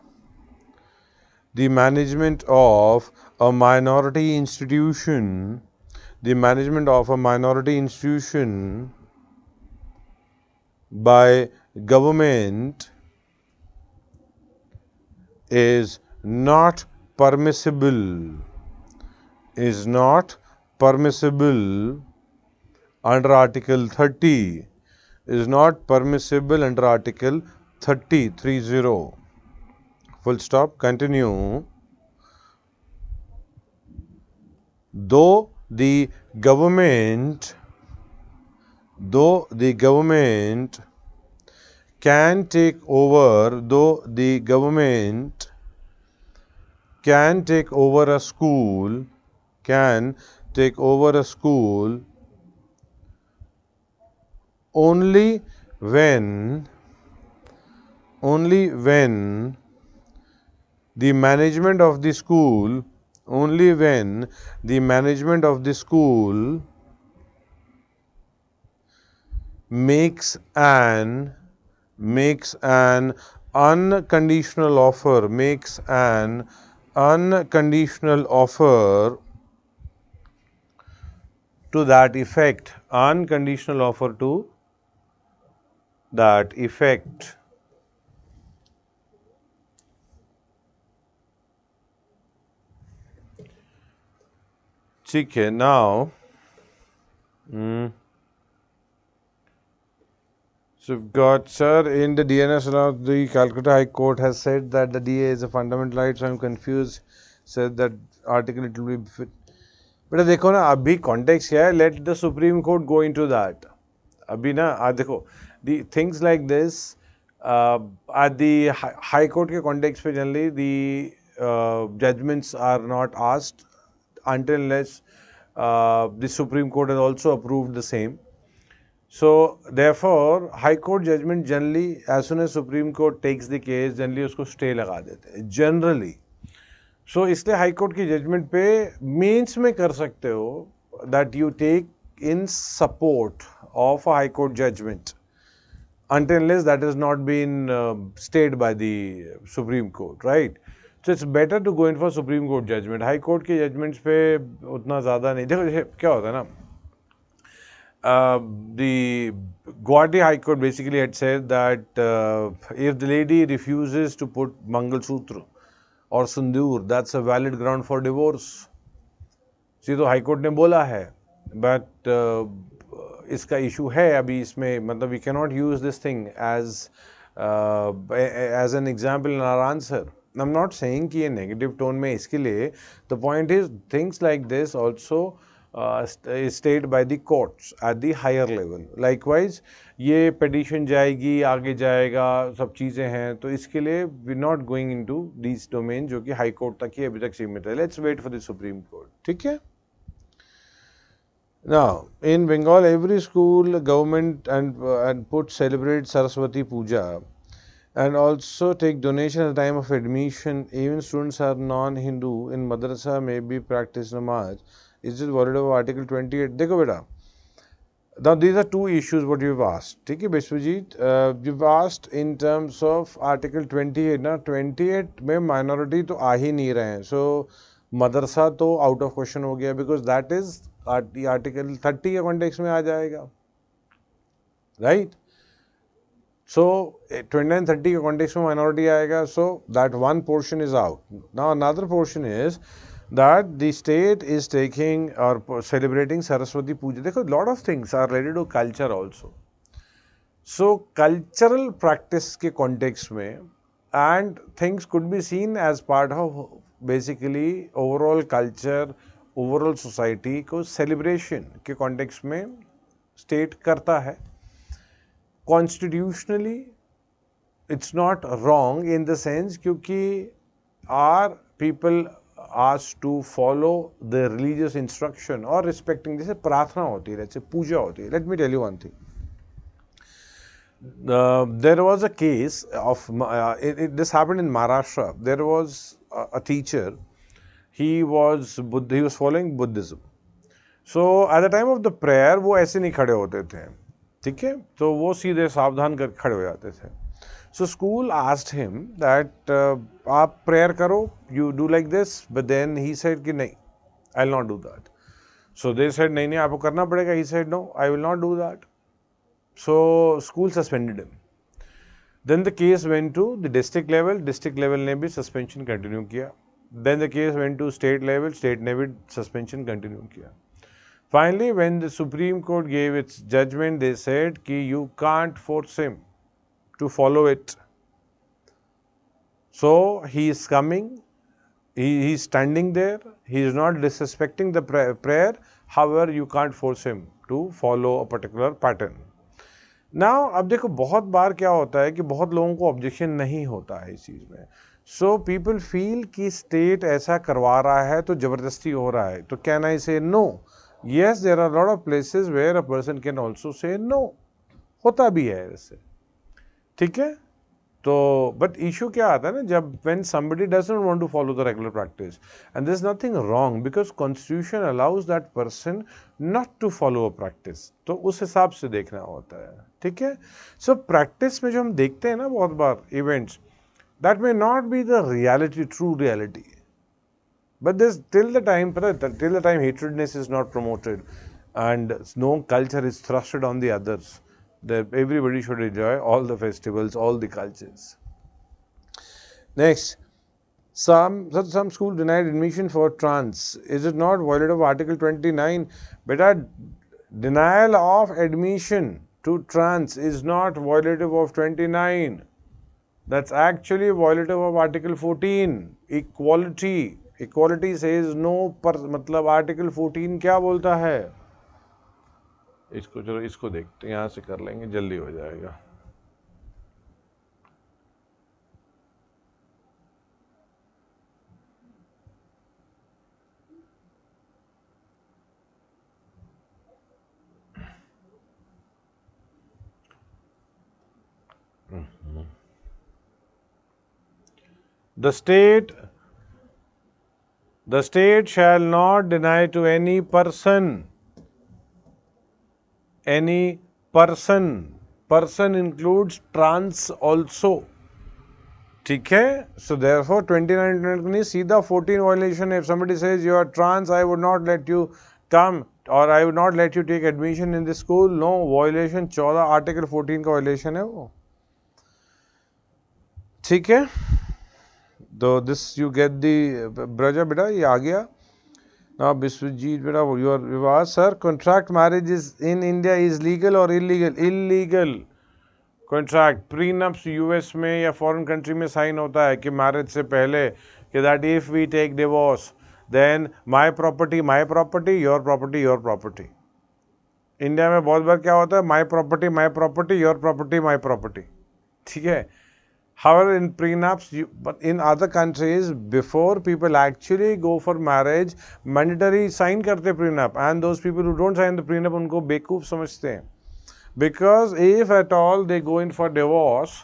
a minority institution by government is not permissible under Article 30 30. Full stop. Continue. Though the government can take over a school only when the management of the school makes an unconditional offer to that effect. ठीक है. Now so we've got, sir, in the DNS law, the Calcutta High Court has said that the DA is a fundamental right, so I'm confused. Said that article it will be fit. बेटा देखो ना, अभी context क्या है, let the Supreme Court go into that. अभी ना देखो, the things like this at the High Court के कॉन्टेक्स्ट पे generally the judgments are not asked until unless the Supreme Court has also approved the same. So therefore High Court judgment generally as soon as Supreme Court takes the case generally उसको stay लगा देते हैं generally. So इसलिए high court की judgement पे mains में कर सकते हो that you take in support of a high court judgment until unless that has not been stayed by the Supreme Court, right? So it's better to go in for Supreme Court judgment. High Court के judgements पे उतना ज़्यादा नहीं. देखो क्या होता है ना, the Guwahati High Court basically had said that if the lady refuses to put Mangal Sutra or Sindoor, that's a valid ground for divorce. See, तो हाई कोर्ट ने बोला है, but इसका इशू है अभी इसमें, मतलब we cannot use this thing as an example in our answer. I'm not saying कि ये negative tone में इसके लिए. The point is things like this also state by the courts at the higher level. Likewise ये petition जाएगी, आगे जाएगा, सब चीज़ें हैं, तो इसके लिए we not going into this domain जो कि हाई कोर्ट तक ही अभी तक सीमित है। Let's wait for the Supreme Court, ठीक है। Now, in Bengal, every school, government and put celebrate Saraswati Puja and also take donation at the time of admission. Even students are non-Hindu in madrasa may be practice namaz. Is it valid of Article 28? देखो बेटा, now these are two issues what you've asked. ठीक है Vishwajeet, you've asked in terms of Article 28 ना, 28 में minority तो आ ही नहीं रहे हैं, so मदरसा तो out of question हो गया because that is Article 30 के context में आ जाएगा, right? So 29 30 के context में minority आएगा, so that one portion is out. Now another portion is that the state is taking or celebrating Saraswati Puja. देखो, lot of things are related to culture also. So cultural practice के context में and things could be seen as part of basically overall culture, overall society को celebration के context में state करता है. Constitutionally it's not wrong in the sense क्योंकि our people asked to follow the religious instruction or respecting, जैसे प्रार्थना होती है, जैसे पूजा होती है. Let me tell you one thing. There was a case of this happened in Maharashtra. There was a teacher. He was following Buddhism. So at the time of the prayer वो ऐसे नहीं खड़े होते थे, ठीक है, तो वो सीधे सावधान कर खड़े हो जाते थे. So school asked him that आप prayer करो, you do like this, but then he said कि नहीं, I'll not do that. So they said नहीं नहीं आपको करना पड़ेगा. He said no, I will not do that. So school suspended him. Then the case went to the district level. District level ने भी suspension continue किया. Then the case went to state level. State ने भी suspension continue किया. Finally, when the Supreme Court gave its judgment, they said कि you can't force him to follow it. So he is coming, he is standing there, he is not disrespecting the prayer. However, you can't force him to follow a particular pattern. Now, अब देखो बहुत बार क्या होता है कि बहुत लोगों को ऑब्जेक्शन नहीं होता है इस चीज़ में. सो पीपल फील कि स्टेट ऐसा करवा रहा है तो ज़बरदस्ती हो रहा है. तो can I say no? Yes, there are lot of places where a person can also say no. होता भी है ऐसे, ठीक है. तो बट इशू क्या आता है ना, जब when somebody doesn't want to follow the regular practice and there is nothing wrong because constitution allows that person not to follow a practice, तो उस हिसाब से देखना होता है, ठीक है. सो प्रैक्टिस में जो हम देखते हैं ना बहुत बार events, that may not be the reality, true reality, but this till the time hatredness is not promoted and no culture is thrusted on the others, that everybody should enjoy all the festivals, all the cultures. Next, some school denied admission for trans. Is it not violated of Article 29? Beta, denial of admission to trans is not violative of 29. That's actually violative of Article 14, equality. Equality says no पर मतलब Article 14 क्या बोलता है, इसको चलो इसको देखते हैं, यहाँ से कर लेंगे, जल्दी हो जाएगा. The state shall not deny to any person. Person includes trans also. ठीक है. So therefore 29 नहीं, सीधा 14 violation. If somebody says you are trans, I would not let you come or I would not let you take admission in the school. No, violation 14 Article 14 का violation है वो, ठीक है. तो this you get the Braja बेटा, ये आ गया. Now Biswajit बेटा, you asked, sir, contract marriage is in India is legal or illegal? Illegal. Contract prenups US में या foreign country में साइन होता है कि मैरिज से पहले कि that if we take divorce then my property, your property, your property. India में बहुत बार क्या होता है, my property, your property, my property, ठीक है। However, in prenups, but in other countries, before people actually go for marriage, mandatory sign करते prenup, and those people who don't sign the prenup उनको बेवकूफ समझते हैं, because if at all they go in for divorce,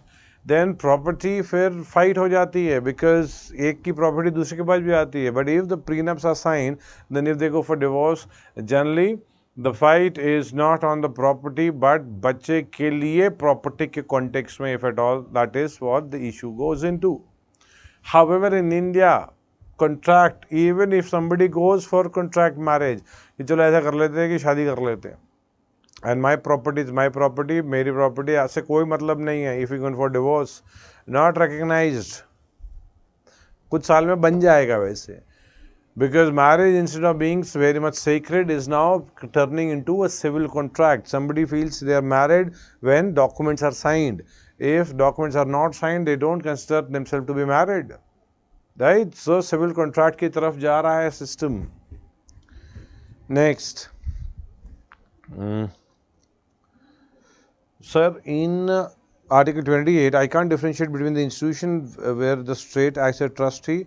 then property फिर fight हो जाती है, because एक की property दूसरे के पास भी आती है। But if the prenups are signed, then if they go for divorce, generally the fight is not on the property but बच्चे के लिए property के context में, if at all, that is what the issue goes into. However, in India, contract, even if somebody goes for contract marriage, कि चलो ऐसा कर लेते हैं कि शादी कर लेते हैं, and my property is my property, मेरी property, ऐसे कोई मतलब नहीं है। if you go for divorce, not recognized, कुछ साल में बन जाएगा वैसे, because marriage, instead of being very much sacred, is now turning into a civil contract. Somebody feels they are married when documents are signed. If documents are not signed, they don't consider themselves to be married, right? So civil contract की तरफ जा रहा है system. Next, sir, in Article 28, I can't differentiate between the institution where the state acts as trustee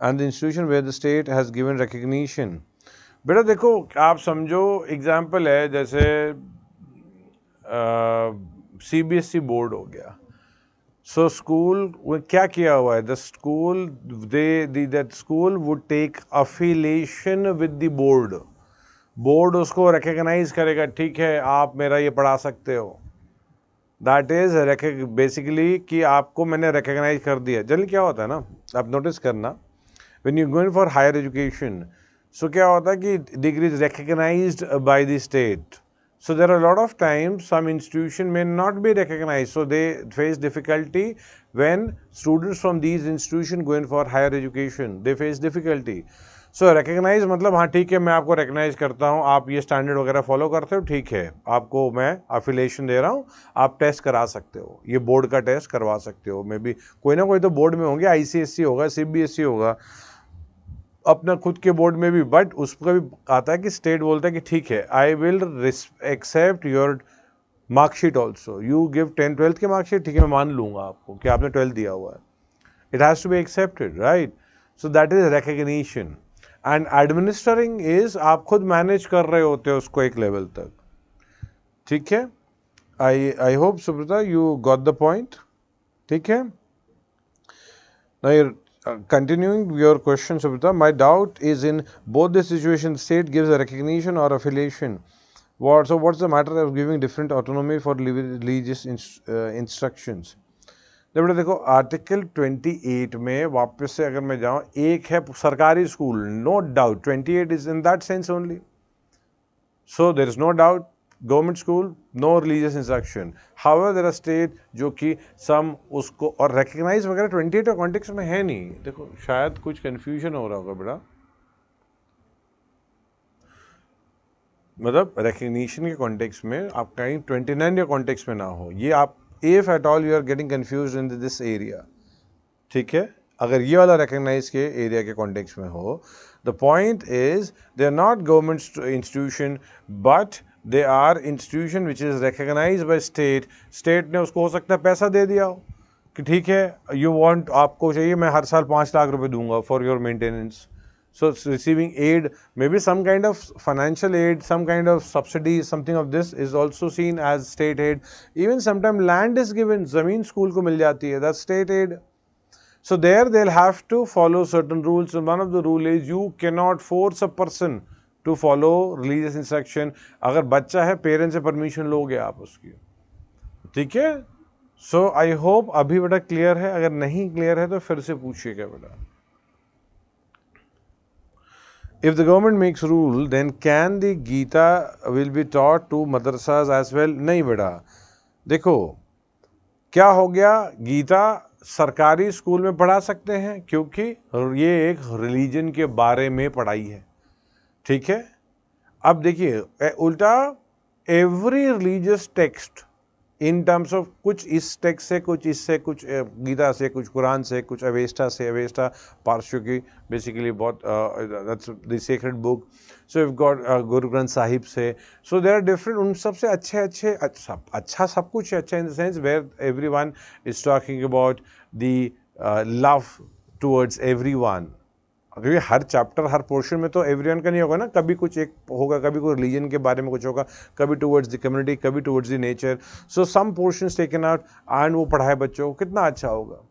and the institution where the state has given recognition. बेटा देखो, आप समझो example है, जैसे CBSE बोर्ड हो गया। सो स्कूल क्या किया हुआ है, the school that school would take affiliation with the board, board उसको रिकग्नाइज करेगा, ठीक है आप मेरा ये पढ़ा सकते हो, दैट इज बेसिकली कि आपको मैंने रिकग्नाइज कर दिया। जनरली क्या होता है ना, आप नोटिस करना, when you go in for higher education, so क्या होता है कि degree is recognized by the state, so there are a lot of times some institution may not be recognized, so they face difficulty when students from these institution go in for higher education, they face difficulty. So recognize मतलब हाँ ठीक है, मैं आपको recognize करता हूँ, आप ये standard वगैरह follow करते हो, ठीक है, आपको मैं affiliation दे रहा हूँ, आप टेस्ट करा सकते हो, ये बोर्ड का टेस्ट करवा सकते हो। मे बी कोई ना कोई तो बोर्ड में होंगे, ICSE होगा, CBSE होगा, अपना खुद के बोर्ड में भी, बट उसका भी आता है कि स्टेट बोलता है कि ठीक है, I will accept your marksheet also, you give 10th-12th के मार्कशीट, ठीक है मैं मान लूंगा आपको कि आपने 12th दिया हुआ है, it has to be accepted, right. So that is recognition, and administering is आप खुद मैनेज कर रहे होते हो उसको एक लेवल तक, ठीक है। I hope Subrata you got the point, ठीक है। Now continuing your question, Subrata, my doubt is in both the situations, state gives a recognition or affiliation. So what's the matter of giving different autonomy for religious instructions? देखो article 28 में वापस से अगर मैं जाऊँ, एक है सरकारी school, no doubt 28 is in that sense only, so there is no doubt government school no religious instruction. However there are state जो कि सम उसको और रिकग्नाइज वगैरह 28 का कॉन्टेक्स्ट में है नहीं। देखो शायद कुछ कंफ्यूजन हो रहा होगा बेटा, मतलब रिकग्निशन के कॉन्टेक्स्ट में आप कहीं 29 के कॉन्टेक्स्ट में ना हो, ये आप if at all you are getting confused in this area, ठीक है। अगर ये वाला रिकग्नाइज के एरिया के कॉन्टेक्स्ट में हो, the point is they are not government institution but they are institution which is recognize by state. State ने उसको हो सकता है पैसा दे दिया हो कि ठीक है यू वांट, आपको चाहिए मैं हर साल 5 लाख रुपए दूंगा for your maintenance, so it's receiving aid, maybe some kind of financial aid, some kind of subsidy, something of this is also seen as state aid. Even sometimes land is given, zameen school ko mil jati hai, that's state aid. So there they'll have to follow certain rules, and one of the rule is you cannot force a person to follow religious instruction. अगर बच्चा है parents से permission लोगे आप उसकी, ठीक है। सो I hope अभी बेटा क्लियर है, अगर नहीं क्लियर है तो फिर से पूछिएगा बेटा। If the government makes rule, then can the Gita will be taught to madrasas as well? नहीं बेटा, देखो क्या हो गया, गीता सरकारी स्कूल में पढ़ा सकते हैं क्योंकि ये एक रिलीजन के बारे में पढ़ाई है, ठीक है। अब देखिए उल्टा every religious text in terms of कुछ इस टेक्स्ट से, कुछ इससे, कुछ गीता से, कुछ कुरान से, कुछ अवेस्टा से, अवेस्टा पारसियों की बेसिकली बहुत that's the secret book. So you got Guru Granth Sahib से. सो देर आर डिफरेंट, उन सबसे अच्छे अच्छे अच्छा सब कुछ है अच्छा in the sense where everyone is talking about the love towards everyone. क्योंकि हर चैप्टर हर पोर्शन में तो एवरीवन का नहीं होगा ना, कभी कुछ एक होगा, कभी कोई रिलीजन के बारे में कुछ होगा, कभी टुवर्ड्स द कम्युनिटी, कभी towards the nature. So some portions taken out and वो पढ़ाए बच्चों को, कितना अच्छा होगा.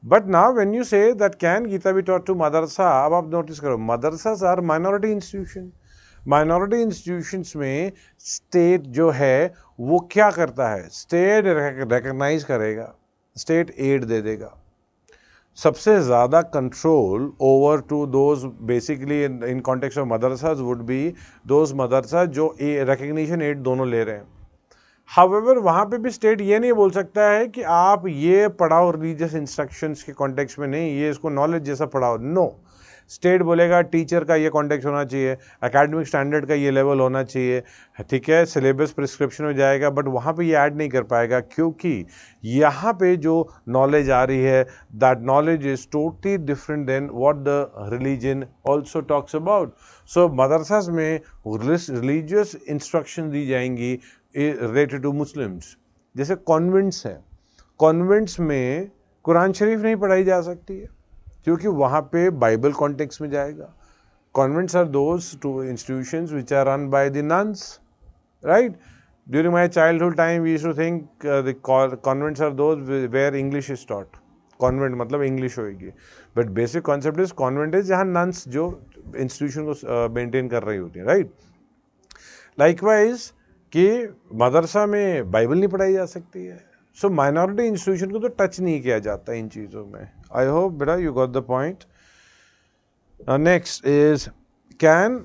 But now when you say that can Gita be taught to madrasa, अब आप नोटिस करो madrasas are minority institution. Minority institutions में स्टेट जो है वो क्या करता है, स्टेट रिकग्नाइज करेगा, स्टेट एड दे देगा. सबसे ज़्यादा control over to those basically in context of madrasas would be those madrasa जो रिकग्निशन एड दोनों ले रहे हैं. हाउएवर वहाँ पे भी स्टेट ये नहीं बोल सकता है कि आप ये पढ़ाओ रिलीजियस इंस्ट्रक्शंस के कॉन्टेक्स्ट में नहीं, ये इसको नॉलेज जैसा पढ़ाओ. नो, स्टेट बोलेगा टीचर का ये कॉन्टेक्स्ट होना चाहिए, एकेडमिक स्टैंडर्ड का ये लेवल होना चाहिए, ठीक है, सिलेबस प्रिस्क्रिप्शन में जाएगा, बट वहाँ पे ये ऐड नहीं कर पाएगा क्योंकि यहाँ पे जो नॉलेज आ रही है that knowledge is totally different than what the religion also talks about. So madrasas में रिलीजियस इंस्ट्रक्शन दी जाएंगी रिलेटेड टू मुस्लिम्स. जैसे कॉन्वेंट्स हैं, कॉन्वेंट्स में कुरान शरीफ नहीं पढ़ाई जा सकती है क्योंकि वहाँ पे बाइबल कॉन्टेक्स्ट में जाएगा. Convents are those two institutions which are run by the nuns, right. During my childhood time we used to think the convents are those where English is taught. Convent मतलब English होएगी, but basic concept is convent is जहाँ nuns जो institution को maintain कर रही होती है, right. Likewise कि मदरसा में बाइबल नहीं पढ़ाई जा सकती है. सो माइनॉरिटी इंस्टीट्यूशन को तो टच नहीं किया जाता इन चीज़ों में. आई होप बेटा you got the point. Next is can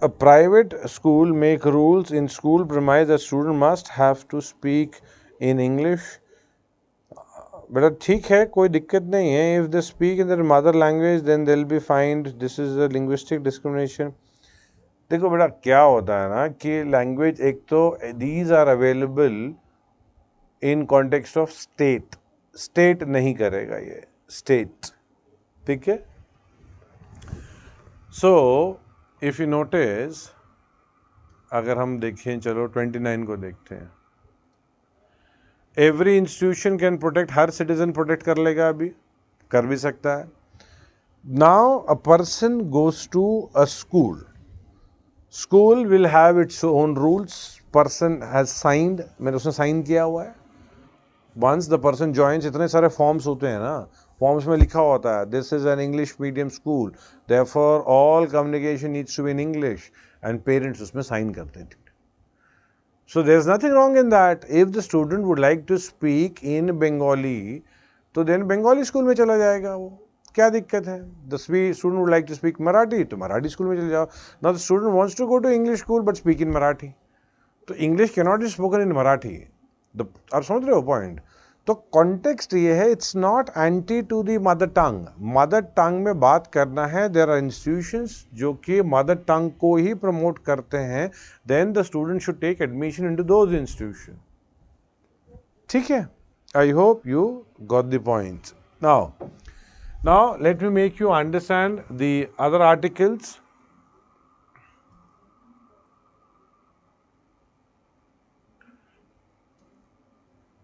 a private school make rules in school premise that student must have to speak in English. बेटा ठीक है, कोई दिक्कत नहीं है. If they speak in their mother language then they will be fined. This is a linguistic discrimination. देखो बेटा क्या होता है ना कि लैंग्वेज एक तो these are available in context of state. State नहीं करेगा ये, स्टेट, ठीक है. सो इफ यू नोटिस, अगर हम देखें, चलो 29 को देखते हैं. एवरी इंस्टीट्यूशन कैन प्रोटेक्ट, हर सिटीजन प्रोटेक्ट कर लेगा, अभी कर भी सकता है. Now a person goes to a school. School will have its own rules. Person has signed, मैंने उसने साइन किया हुआ है. वंस द पर्सन ज्वाइंस, इतने सारे फॉर्म्स होते हैं ना, फॉर्म्स में लिखा होता है this is an English medium school, therefore all communication needs to be in English, and parents उसमें साइन करते हैं. So there is nothing wrong in that. If the student would like to speak in Bengali तो then Bengali school में चला जाएगा, वो क्या दिक्कत है. The student would like to speak Marathi तो मराठी स्कूल में चले जाओ. Now the student wants to go to English school but speak in Marathi, तो English can not be spoken in Marathi. आप समझ रहे हो पॉइंट. तो कॉन्टेक्स्ट ये है, it's not anti to the mother tongue. Mother tongue में बात करना है. देयर आर इंस्टीट्यूशंस जो कि मदर टंग को ही प्रमोट करते हैं. Then the student should take admission into those institution. ठीक है, I hope you got the point. Now let me make you understand the other articles.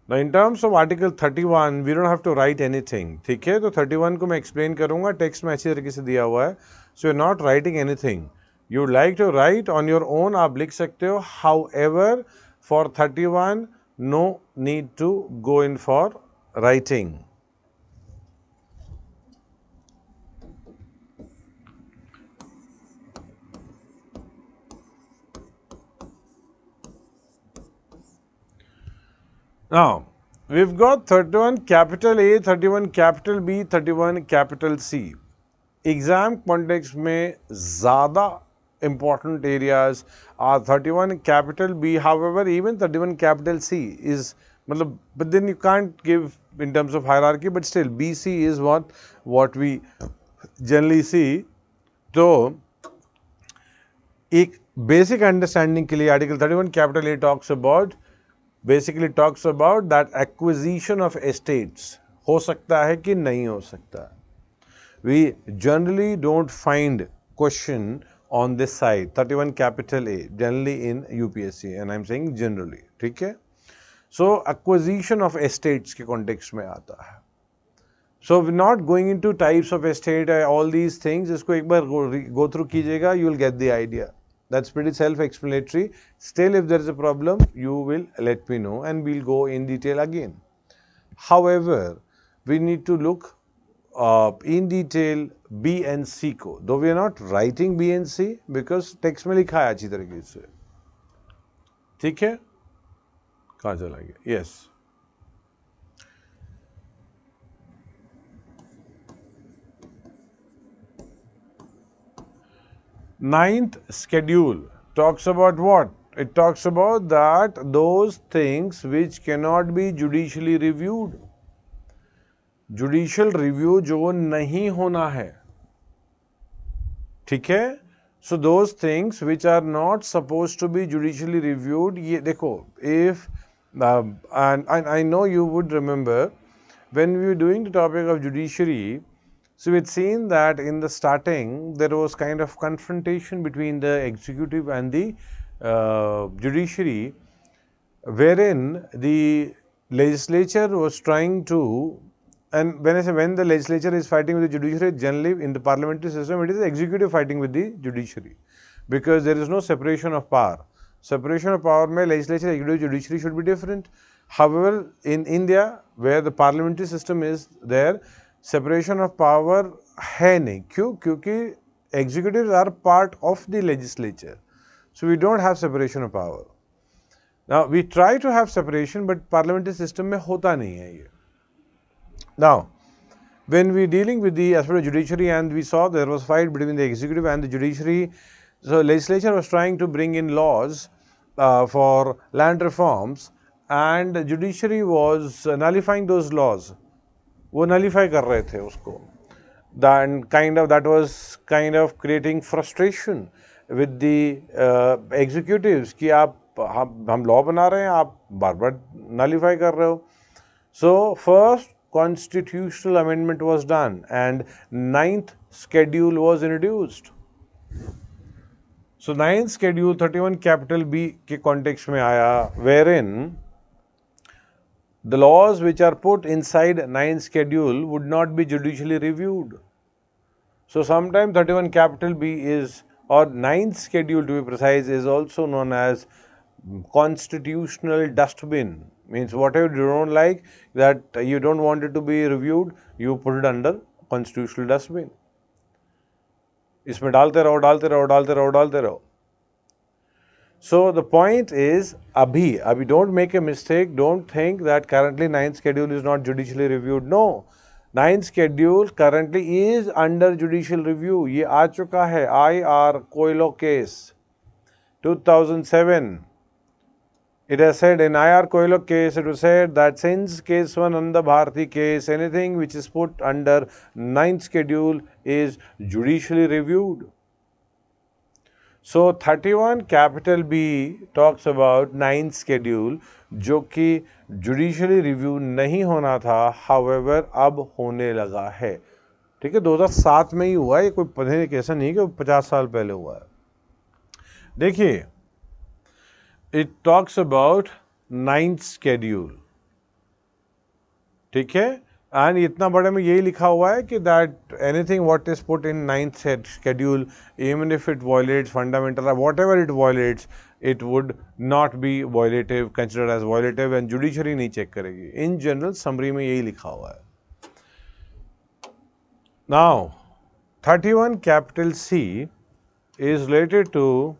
Now in terms of article 31 we don't have to write anything. ठीक है, तो 31 को मैं explain करूँगा, text में अच्छी तरीके से दिया हुआ है. So you're not writing anything. You would like to write on your own, आप लिख सकते हो. However, for 31 no need to go in for writing. Now, we've got 31 capital A, 31 capital B, 31 capital C. Exam context में ज़्यादा important areas are 31 capital B. However, even 31 capital C is, मतलब, but then you can't give in terms of hierarchy, but still BC is what we generally see. तो एक basic understanding के लिए article 31 capital A talks about basically talks about that acquisition of estates. हो सकता है कि नहीं हो सकता. We generally don't find question on this side 31 capital A generally in UPSC, and I'm saying generally. ठीक है. So acquisition of estates के context में आता है. So we're not going into types of estate, all these things. इसको एक बार go through कीजिएगा, you will get the idea. That's pretty self-explanatory. Still, if there is a problem, you will let me know and we'll go in detail again. However, we need to look in detail B and C को. Though we are not writing B and C because text में लिखा है अच्छी तरीके से. ठीक है? कहाँ चला गया? Yes. Ninth schedule talks about what? It talks about that those things which cannot be judicially reviewed. Judicial review जो नहीं होना है. ठीक है? So those things which are not supposed to be judicially reviewed, ये देखो, if and I know you would remember when we were doing the topic of judiciary. So we'd seen that in the starting there was kind of confrontation between the executive and the judiciary, wherein the legislature was trying to, and when I say when the legislature is fighting with the judiciary, generally in the parliamentary system it is the executive fighting with the judiciary, because there is no separation of power. Separation of power में legislature, executive, judiciary should be different. However, in India where the parliamentary system is there, separation of power है नहीं. क्यों? क्योंकि executives are part of the legislature. So we don't have separation of power. Now we try to have separation, but parliamentary system में होता नहीं है ये. Now, when we dealing with the as per the judiciary, and we saw there was fight between the executive and the judiciary, so legislature was trying to bring in laws for land reforms, and the judiciary was nullifying those laws. वो nullify कर रहे थे उसको. Then that was kind of creating frustration with the executives कि आप हम law बना रहे हैं, आप बार-बार nullify कर रहे हो. So first constitutional amendment was done and ninth schedule was introduced. So ninth schedule 31 capital B के context में आया, wherein the laws which are put inside ninth schedule would not be judicially reviewed. So sometimes 31 capital B is, or ninth schedule to be precise, is also known as constitutional dustbin. Means whatever you don't like, that you don't want it to be reviewed, you put it under constitutional dustbin. इसमें डालते रहो, डालते रहो, डालते रहो, डालते रहो. So the point is, abhi don't make a mistake, don't think that currently ninth schedule is not judicially reviewed. No, ninth schedule currently is under judicial review. ये आ चुका है, IR Coelho case 2007. It has said in IR Coelho case, it was said that since case 1 Nanda Bharati case, anything which is put under ninth schedule is judicially reviewed. So 31 capital B talks about ninth schedule जो कि judicially review नहीं होना था, however अब होने लगा है. ठीक है, 2007 में ही हुआ है, कोई पता नहीं कैसा नहीं कि 50 साल पहले हुआ है. देखिए, it talks about ninth schedule. ठीक है, and इतना बड़े में यही लिखा हुआ है कि that anything what is put in ninth schedule, even if it violates fundamental or whatever it violates, it would not be violative, considered as violative, and judiciary नहीं check करेगी. In general summary में यही लिखा हुआ है. Now 31 capital C is related to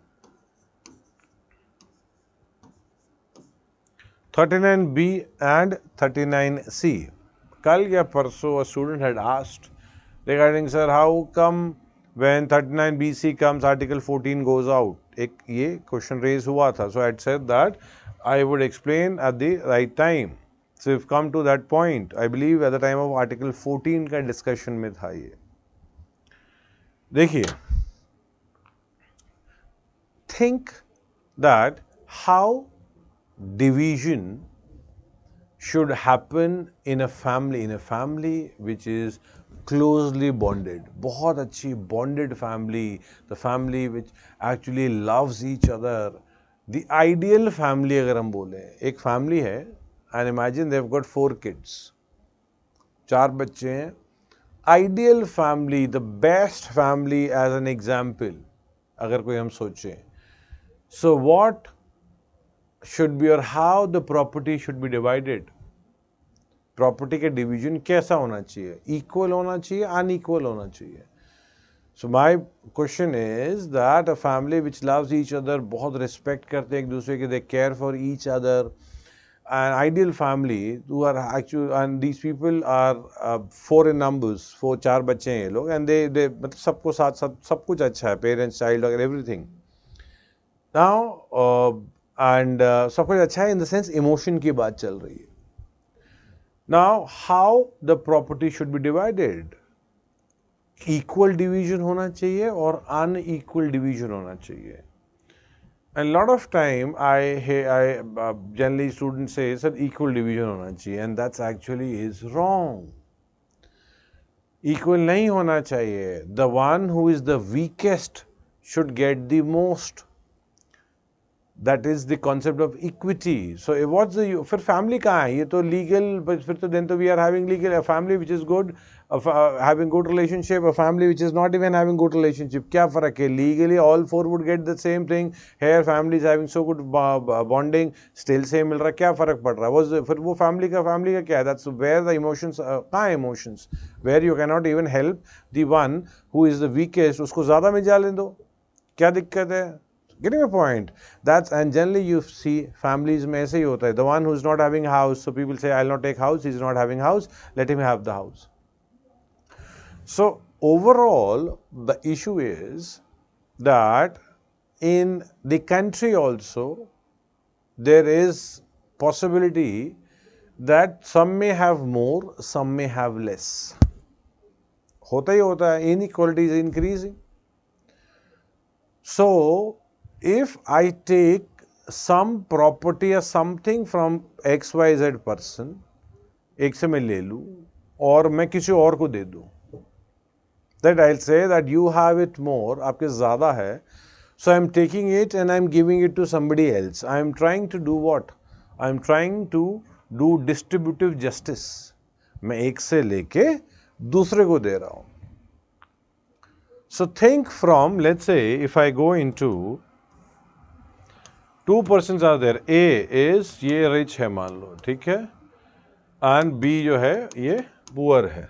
39B and 39C. कल या परसों a student had asked regarding, sir, how come when 39BC comes article 14 goes out? एक ये question raise हुआ था. So I had said that I would explain at the right time. So we've come to that point. I believe at the time of article 14 का discussion में था ये. देखिए, think that how division should happen in a family which is closely bonded. बहुत अच्छी bonded family, the family which actually loves each other. The ideal family अगर हम बोलें, एक family है and imagine they've got 4 kids, 4 बच्चे हैं. Ideal family, the best family as an example, अगर कोई हम सोचें. So what should be or how the property should be divided? Property का डिवीजन कैसा होना चाहिए? इक्वल होना चाहिए, अनइक्वल होना चाहिए? So my question is that a family which loves each other, बहुत रिस्पेक्ट करते हैं एक दूसरे के, they care for each other, an ideal family who are actually, and these people are 4 in numbers, 4 बच्चे हैं ये लोग, and they मतलब सबको साथ साथ सब कुछ अच्छा है, पेरेंट्स, चाइल्ड वगैरह, एवरीथिंग. नाउ एंड सब कुछ अच्छा है इन द सेंस इमोशन की बात चल रही है. Now, how the property should be divided? Equal division होना चाहिए और unequal division होना चाहिए. And a lot of time, I generally students say that equal division होना चाहिए, and that's actually is wrong. Equal नहीं होना चाहिए. The one who is the weakest should get the most. That is the concept of equity. So what's the फिर family कहाँ है? ये तो legal, फिर तो then तो we are having legal, a family which is good, having good relationship, a family which is not even having good relationship. क्या फर्क है? Legally all 4 would get the same thing. Here family is having so good bonding, still same मिल रहा है. क्या फर्क पड़ रहा है? फिर वो family का क्या है? That's where the emotions, कहाँ है emotions? Where you cannot even help the one who is the weakest, उसको ज़्यादा में जा लें दो. क्या दिक्कत है? Getting a point? That's, and generally you see families में ऐसे ही होता है. The one who is not having house, so people say, I'll not take house. He's not having house. Let him have the house. So overall, the issue is that in the country also there is possibility that some may have more, some may have less. होता ही होता है. Inequality is increasing. So if I take some property or something from XYZ person, एक से मैं ले लूँ और मैं किसी और को दे दूँ, that I'll say that you have it more, आपके ज़्यादा है, so I'm taking it and I'm giving it to somebody else. I'm trying to do what? I'm trying to do distributive justice. मैं एक से लेके दूसरे को दे रहा हूँ. So think from, let's say if I go into 2 persons are there. A is ये rich है मान लो, ठीक है, and B जो है ये poor है.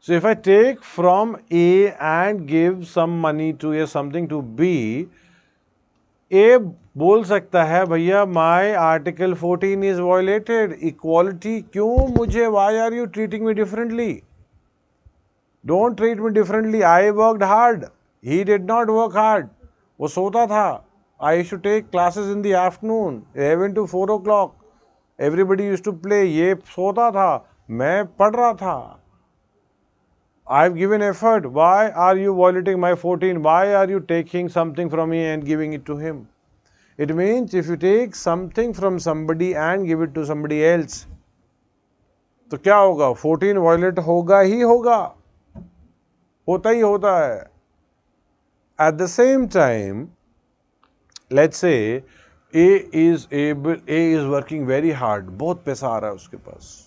So if I take from A and give some money to या something to B, A बोल सकता है भैया my article 14 is violated, equality क्यों मुझे, why are you treating me differently? Don't treat me differently. I worked hard. He did not work hard. वो सोता था. I used to take classes in the afternoon, 11 to 4 o'clock. Everybody used to play. ये सोता था. मैं पढ़ रहा था. I've given effort. Why are you violating my 14? Why are you taking something from me and giving it to him? It means if you take something from somebody and give it to somebody else, तो क्या होगा? 14 violate होगा ही होगा. होता ही होता है. At the same time, let's say A is working very hard. बहुत पैसा आ रहा है उसके पास.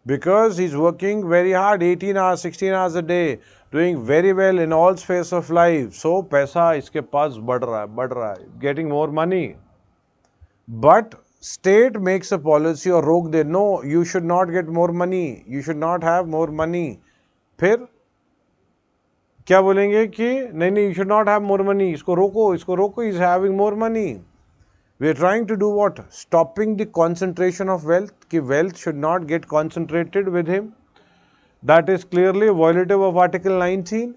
Because he's working very hard, 18 hours, 16 hours a day, doing very well in all spheres of life. So पैसा इसके पास बढ़ रहा है, getting more money. But state makes a policy or रोक दे, no, you should not get more money, you should not have more money. फिर क्या बोलेंगे कि नहीं, you should not have more money, इसको रोको, is having more money. We are trying to do what? Stopping the concentration of wealth, कि wealth should not get concentrated with him. That is clearly violative of Article 19.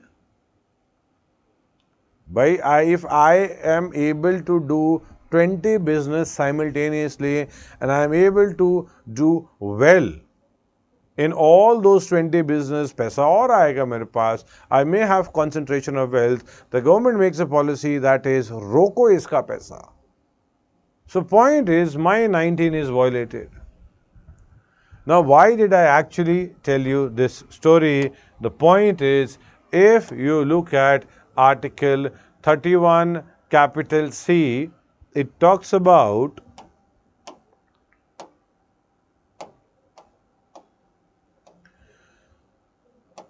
If I am able to do 20 business simultaneously and I am able to do well in all those 20 business, पैसा और आएगा मेरे पास, I may have concentration of wealth. The government makes a policy that is रोको इसका पैसा. So point is, my 19 is violated. Now, why did I actually tell you this story? The point is, if you look at Article 31 capital C, it talks about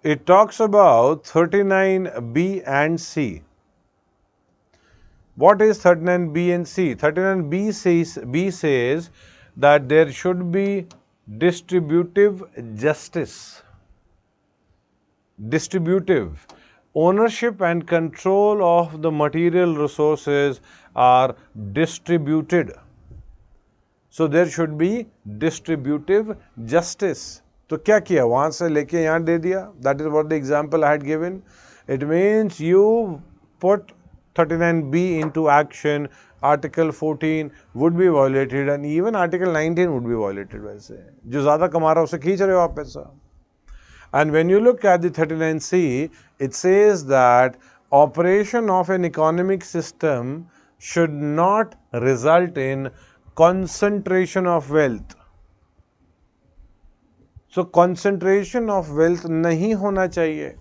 it talks about 39B and C. What is 39B and C? 39B says that there should be distributive justice. Distributive. Ownership and control of the material resources are distributed. So there should be distributive justice. तो क्या किया, वहां से लेके यहाँ दे दिया. That is what the example I had given. It means you put 39B into action, Article 14 would be violated and even Article 19 would be violated. वैसे जो ज़्यादा कमा रहा है उसे खींच रहे हो आप पैसा. And when you look at the 39C, it says that operation of an economic system should not result in concentration of wealth. So concentration of wealth नहीं होना चाहिए.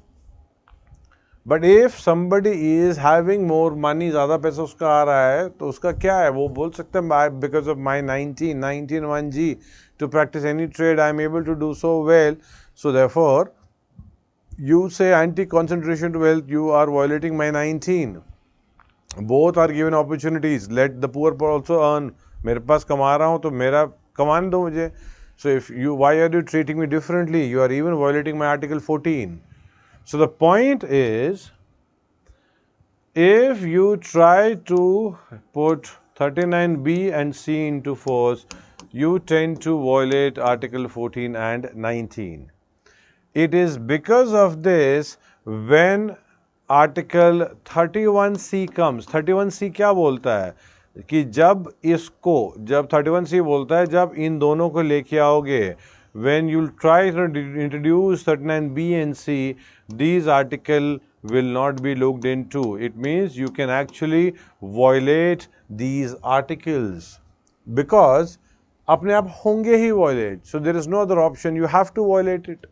But if somebody is having more money, ज़्यादा पैसा उसका आ रहा है, तो उसका क्या है, वो बोल सकते हैं because of my 191G to practice any trade I am able to do so well. So therefore, you say anti-concentration to wealth, you are violating my 19. Both are given opportunities. Let the poor also earn. मेरे पास कमा रहा हूँ तो मेरा कमाने दो मुझे. So if you, why are you treating me differently? You are even violating my Article 14. So the point is, if you try to put 39B and C into force, you tend to violate Article 14 and 19. It is because of this when Article 31C comes. 31C क्या बोलता है कि जब 31C बोलता है जब इन दोनों को लेके आओगे, when you try to introduce 39B and C, these article will not be looked into. It means you can actually violate these articles because अपने आप होंगे ही violate. So there is no other option. You have to violate it.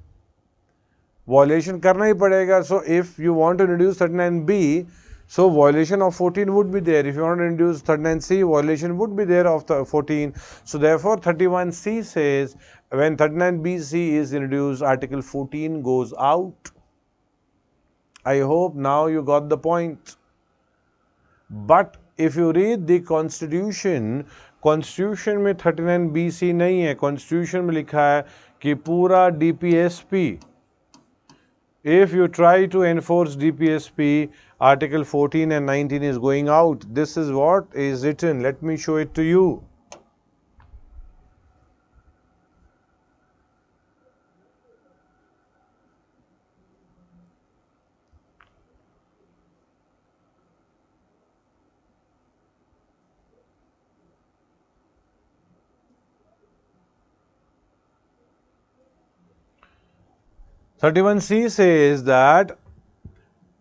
Violation करना ही पड़ेगा. So if you want to introduce 39B, so violation of 14 would be there. If you want to introduce 39C, violation would be there of the 14. So therefore 31C says when 39BC is introduced, Article 14 goes out. I hope now you got the point. But if you read the Constitution, Constitution में 39BC नहीं है. Constitution में लिखा है कि पूरा DPSP, if you try to enforce DPSP, Article 14 and 19 is going out. This is what is written. Let me show it to you. (31C) says that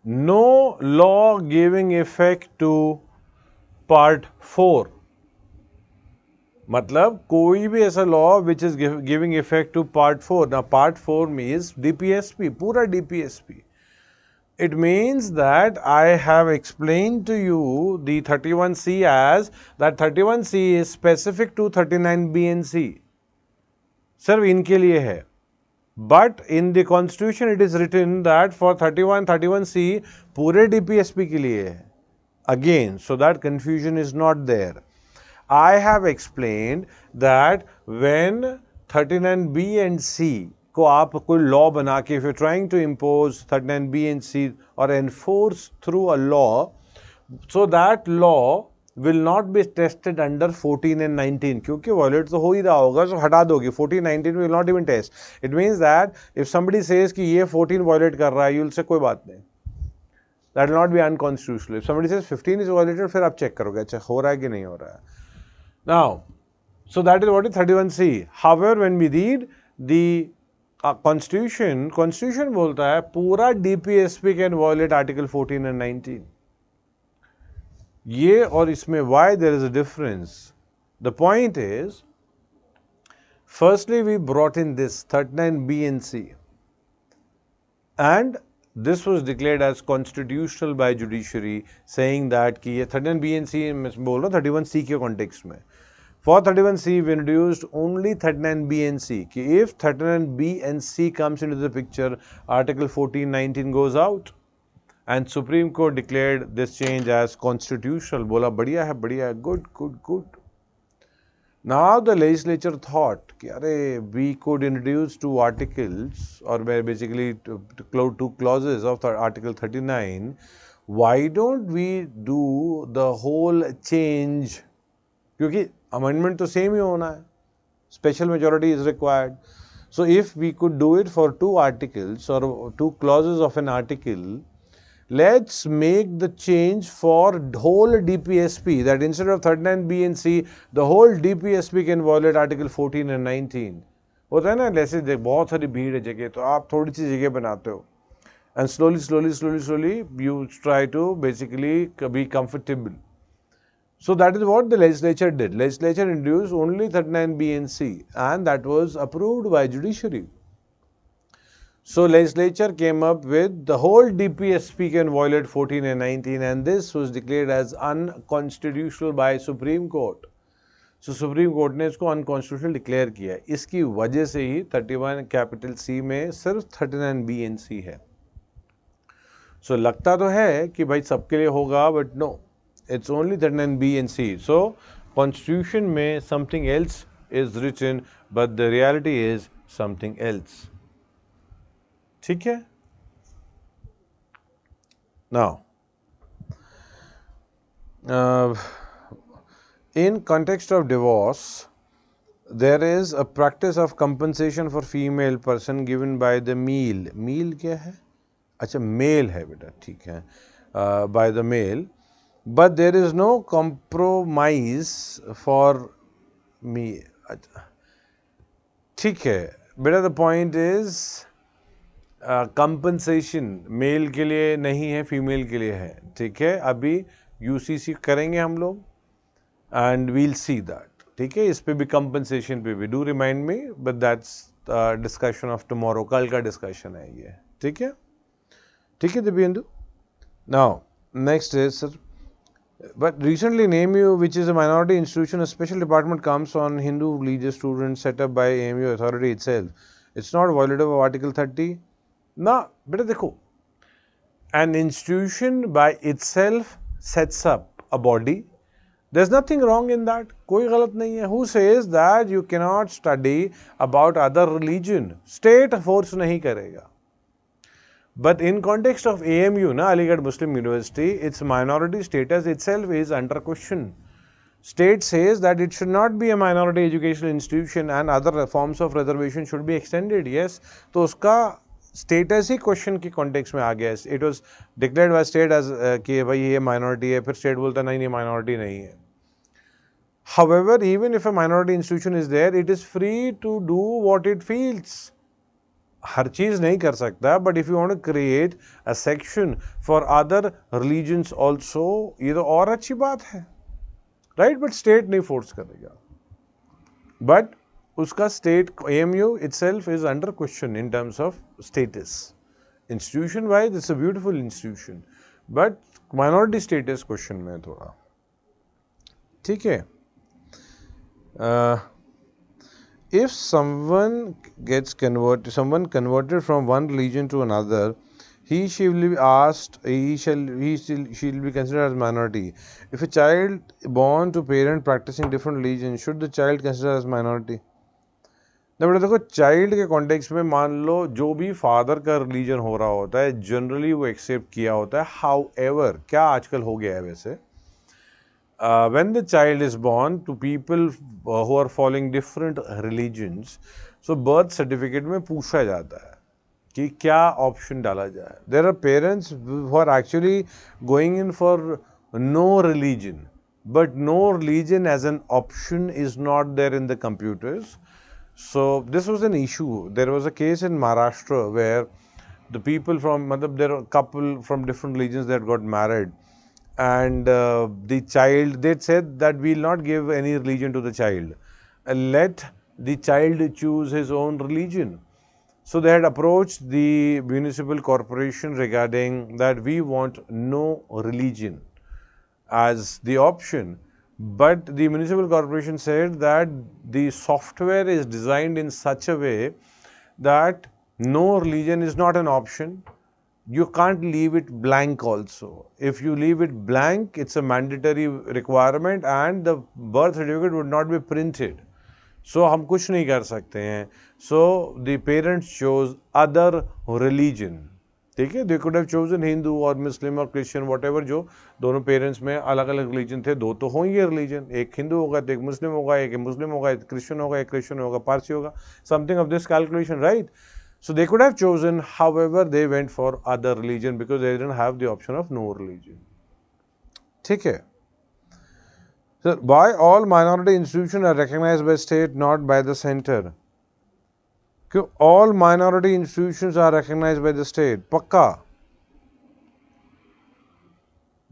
no law giving effect to Part 4. मतलब कोई भी ऐसा law which is giving effect to Part 4. Now Part 4 means DPSP, पूरा DPSP. It means that I have explained to you the 31C as that 31C is specific to 39B and C. सिर्फ इनके लिए है. But in the Constitution it is written that for 31C पूरे DPSP के लिए है. Again, so that confusion is not there. I have explained that when 39B and C को आप कोई law बना के, if you're trying to impose 39B and C or enforce through a law, so that law will not be tested under 14 and 19 क्योंकि violate तो हो ही रहा होगा, so हटा दोगे. 14, 19 will not even test. It means that if somebody says कि ये 14 violate कर रहा है, you will say कोई बात नहीं. That will not be unconstitutional. If somebody says 15 is violated, फिर आप check करोगे अच्छा हो रहा है कि नहीं हो रहा है. Now, so that is what is 31C. However, when we read the Constitution बोलता है पूरा DPSP can violate Article 14 and 19. ये और इसमें why there is a difference. The point is, firstly we brought in this 39B and C, and this was declared as constitutional by judiciary, saying that कि ये 39B and C मैं बोल रहा हूँ 31C के context में. For 31C, we introduced only 39B and C. कि if 39B and C comes into the picture, Article 14-19 goes out. And Supreme Court declared this change as constitutional. बोला बढ़िया है, good. Now the legislature thought कि अरे we could introduce two articles or basically two clauses of Article 39. Why don't we do the whole change? क्योंकि amendment तो same ही होना है. Special majority is required. So if we could do it for two articles or two clauses of an article, let's make the change for whole DPSP, that instead of 39B and C, the whole DPSP can violate Article 14 and 19. होता है ना, जैसे बहुत सारी भीड़ है जगह, तो आप थोड़ी सी जगह बनाते हो, and slowly you try to basically be comfortable. So that is what the legislature did. Legislature introduced only 39B and C, and that was approved by judiciary. So legislature came up with the whole DPSP can violate 14 and 19, and this was declared as unconstitutional by Supreme Court. So Supreme Court ने इसको unconstitutional declare किया है. इसकी वजह से ही 31 capital C में सिर्फ 39B and C है. So लगता तो है कि भाई सबके लिए होगा, but no, it's only 39B and C. So constitution में something else is written, but the reality is something else. ठीक है? Now, in context of divorce, there is a practice of compensation for female person given by the male. Male क्या है? अच्छा male है बेटा, ठीक है. By the male, but there is no compromise for me. ठीक है बेटा. The point is compensation male के लिए नहीं है, फीमेल के लिए है. ठीक है, अभी यूसीसी करेंगे हम लोग एंड वील सी दैट. ठीक है, इस पे भी कंपनसेशन पे भी do remind me, but that's discussion of tomorrow. कल का डिस्कशन है ये. ठीक है, ठीक है Dibyendu. Now next is sir, but recently AMU, which is a minority institution, a special department comes on Hindu religious students set up by AMU authority itself. It's not violative of Article 30. ना बेटा देखो, an institution by itself sets up a body. There's nothing wrong in that. कोई गलत नहीं है. Who says that you cannot study about other religion? State force नहीं करेगा. But in context of AMU, na, Aligarh Muslim University, its minority status itself is under question. State says that it should not be a minority educational institution and other forms of reservation should be extended. Yes, तो उसका status ही question के context में आ गया. It was declared by state as कि भाई ये minority है, फिर state बोलता नहीं नहीं minority नहीं है. However, even if a minority institution is there, it is free to do what it feels. हर चीज नहीं कर सकता, but if you want to create a section for other religions also, ये तो और अच्छी बात है, right? But state नहीं force करेगा. But उसका state AMU itself is under question in terms of status. Institution wise, it's a beautiful institution, but minority status question में थोड़ा. ठीक है. If someone converted from one religion to another, she will be asked, she will be considered as minority. If a child born to parent practicing different religion, should the child consider as minority? ना बेटा देखो, child के context में मान लो जो भी father का religion हो रहा होता है, जनरली वो एक्सेप्ट किया होता है. हाउएवर, क्या आजकल हो गया है वैसे, when the child is born to people who are following different religions, so birth certificate में पूछा जाता है कि क्या ऑप्शन डाला जाए. There are parents who are actually going in for no religion, but no religion as an option is not there in the computers. So this was an issue. There was a case in Maharashtra where the people from, there were a couple from different religions that got married, and the child, they said that we will not give any religion to the child. Let the child choose his own religion. So they had approached the municipal corporation regarding that we want no religion as the option. But the municipal corporation said that the software is designed in such a way that no religion is not an option. You can't leave it blank also. If you leave it blank, it's a mandatory requirement and the birth certificate would not be printed. So हम कुछ नहीं कर सकते हैं. So the parents chose other religion. ठीक है, they could have chosen Hindu or Muslim or Christian, whatever, जो दोनों पेरेंट्स में अलग अलग रिलीजन थे, दो तो होंगे रिलीजन, एक हिंदू होगा तो एक मुस्लिम होगा, एक मुस्लिम होगा एक क्रिश्चियन होगा, एक क्रिश्चियन होगा पारसी होगा, something of this calculation, right. So they could have chosen, however they went for other religion because they didn't have the option of no religion. ठीक है. So why all minority institutions are recognized by state, not by the center? क्यों all minority institutions are recognized by the state? पक्का.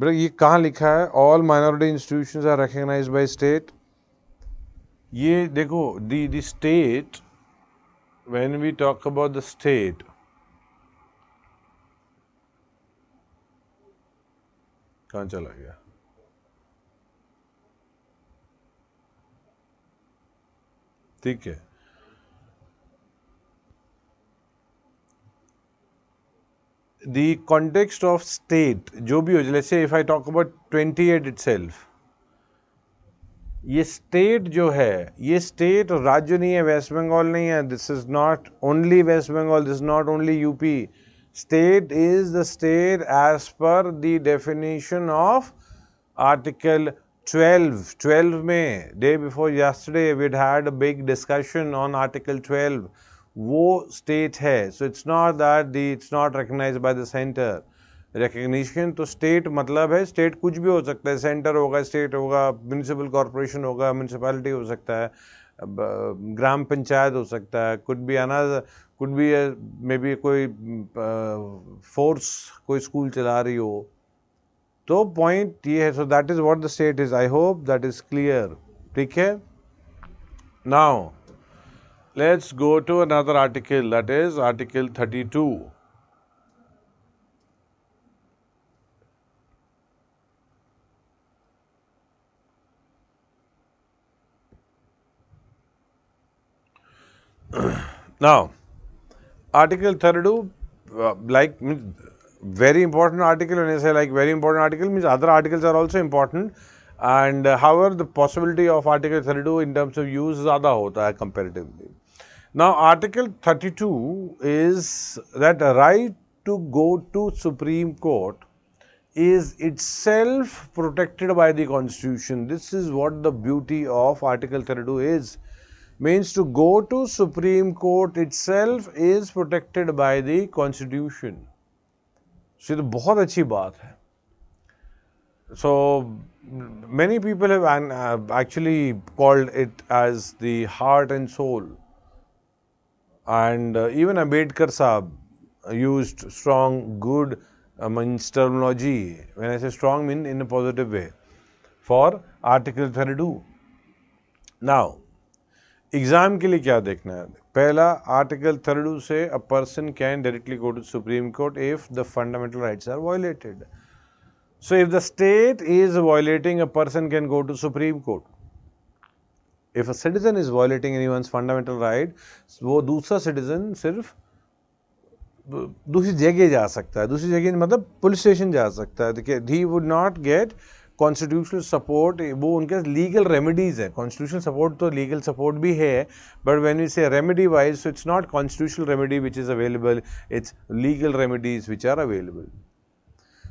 बेटा ये कहाँ लिखा है all minority institutions are recognized by state? ये देखो the state, when we talk about the state, कहाँ चला गया? ठीक है. The context of state जो भी हो, let's say if I talk about 28 itself, ये state जो है, ये state राज्य नहीं है, वेस्ट बंगाल नहीं है. This is not only West Bengal, this is not only UP. State is the state as per the definition of Article 12. 12 में day before yesterday we had a big discussion on Article 12. वो state है. So it's not that it's not recognized by the center. Recognition तो state मतलब है state कुछ भी हो सकता है, center होगा, state होगा, municipal corporation होगा, municipality हो सकता है, ग्राम पंचायत हो सकता है, could be another, could be maybe कोई force कोई school चला रही हो. तो point ये है. So that is what the state is. I hope that is clear. ठीक है. Now let's go to another article, that is Article 32. Now, Article 32, like very important article. When I say like very important article, means other articles are also important. And however, the possibility of Article 32 in terms of use ज़्यादा होता है comparatively. Now, Article 32 is that right to go to Supreme Court is itself protected by the Constitution. This is what the beauty of Article 32 is. Means to go to Supreme Court itself is protected by the Constitution. So, ये तो बहुत अच्छी बात है. So, many people have actually called it as the heart and soul. And even Ambedkar Saab used strong, good means terminology. When I say strong, mean in a positive way for Article 32. Now, exam के लिए क्या देखना है? पहला, Article 32 से a person can directly go to Supreme Court if the fundamental rights are violated. So, if the state is violating, a person can go to Supreme Court. If a citizen is violating anyone's fundamental right, वो दूसरा citizen सिर्फ दूसरी जगह जा सकता है. दूसरी जगह मतलब पुलिस स्टेशन जा सकता है. देखिए, he would not get constitutional support. वो उनके legal remedies है. Constitutional support तो legal support भी है, but when we say remedy wise, so it's not constitutional remedy which is available, it's legal remedies which are available.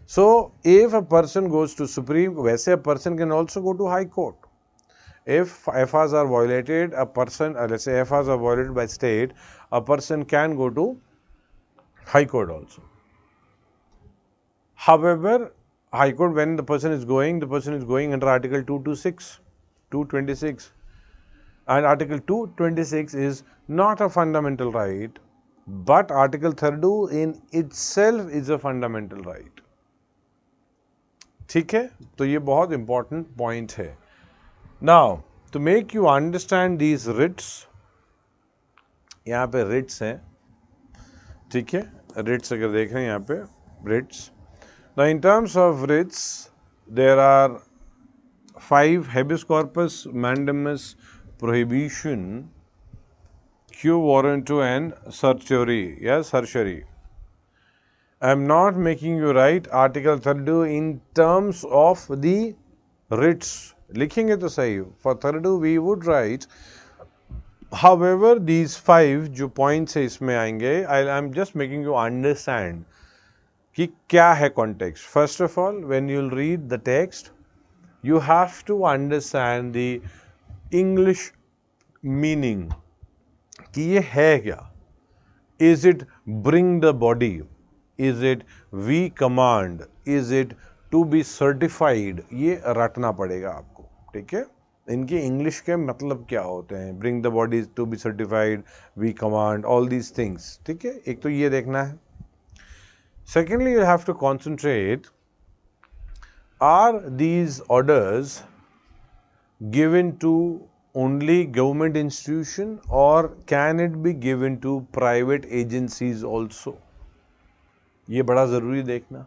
So, if a person goes to Supreme, वैसे a person can also go to High Court. If FRs are violated, a person, let's say FRs are violated by state, a person can go to High Court also. However, High Court, when the person is going under Article 226. And Article 226 is not a fundamental right, but Article 32 in itself is a fundamental right. ठीक है, तो ये बहुत important point है. Now to make you understand these writs, यहाँ पे Ritz हैं, ठीक है, रिट्स अगर देख रहे हैं यहाँ पे writs. Now in terms of writs there are 5 habeas corpus, mandamus, prohibition, quo warranto and certiorari. Yes, certiorari. I am not making you write Article 32 in terms of the writs. लिखेंगे तो सही. For 32 we would write. However, these 5 जो points है इसमें आएंगे, I am just making you understand कि क्या है context. First of all, when you'll read the text, you have to understand the English meaning कि ये है क्या. Is it bring the body? Is it we command? Is it to be certified? ये रटना पड़ेगा आपको, ठीक है. इनके इंग्लिश के मतलब क्या होते हैं, bring the body to be certified, we command, all these things, ठीक है. एक तो ये देखना है. Secondly, you have to concentrate, are these orders given to only government institution or can it be given to private agencies also? ये बड़ा ज़रूरी देखना.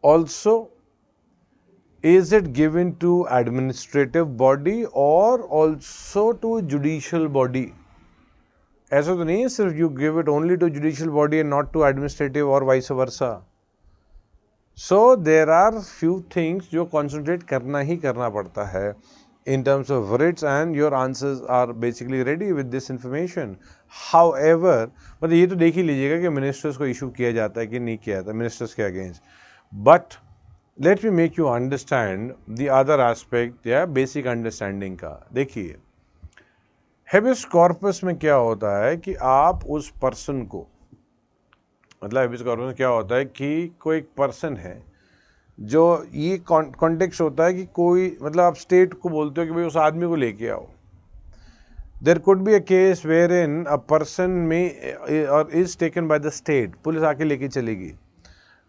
Also, is it given to administrative body or also to judicial body? ऐसा तो नहीं है सिर्फ you give it only to judicial body and not to administrative or vice versa. So there are few things जो concentrate करना ही करना पड़ता है in terms of writs, and your answers are basically ready with this information. However, मतलब ये तो देख ही लीजिएगा कि मिनिस्टर्स को इशू किया जाता है कि नहीं किया जाता मिनिस्टर्स के against. But let me make you understand the other aspect या बेसिक अंडरस्टैंडिंग का. देखिए, हेबियस कॉर्पस में क्या होता है कि आप उस पर्सन को, मतलब हेबियस कॉर्पस में क्या होता है कि कोई एक पर्सन है जो, ये कॉन्टेक्स्ट होता है कि कोई, मतलब आप स्टेट को बोलते हो कि भाई उस आदमी को लेके आओ. There could be a case where in a person में और is taken by the state, police आके लेके चलेगी.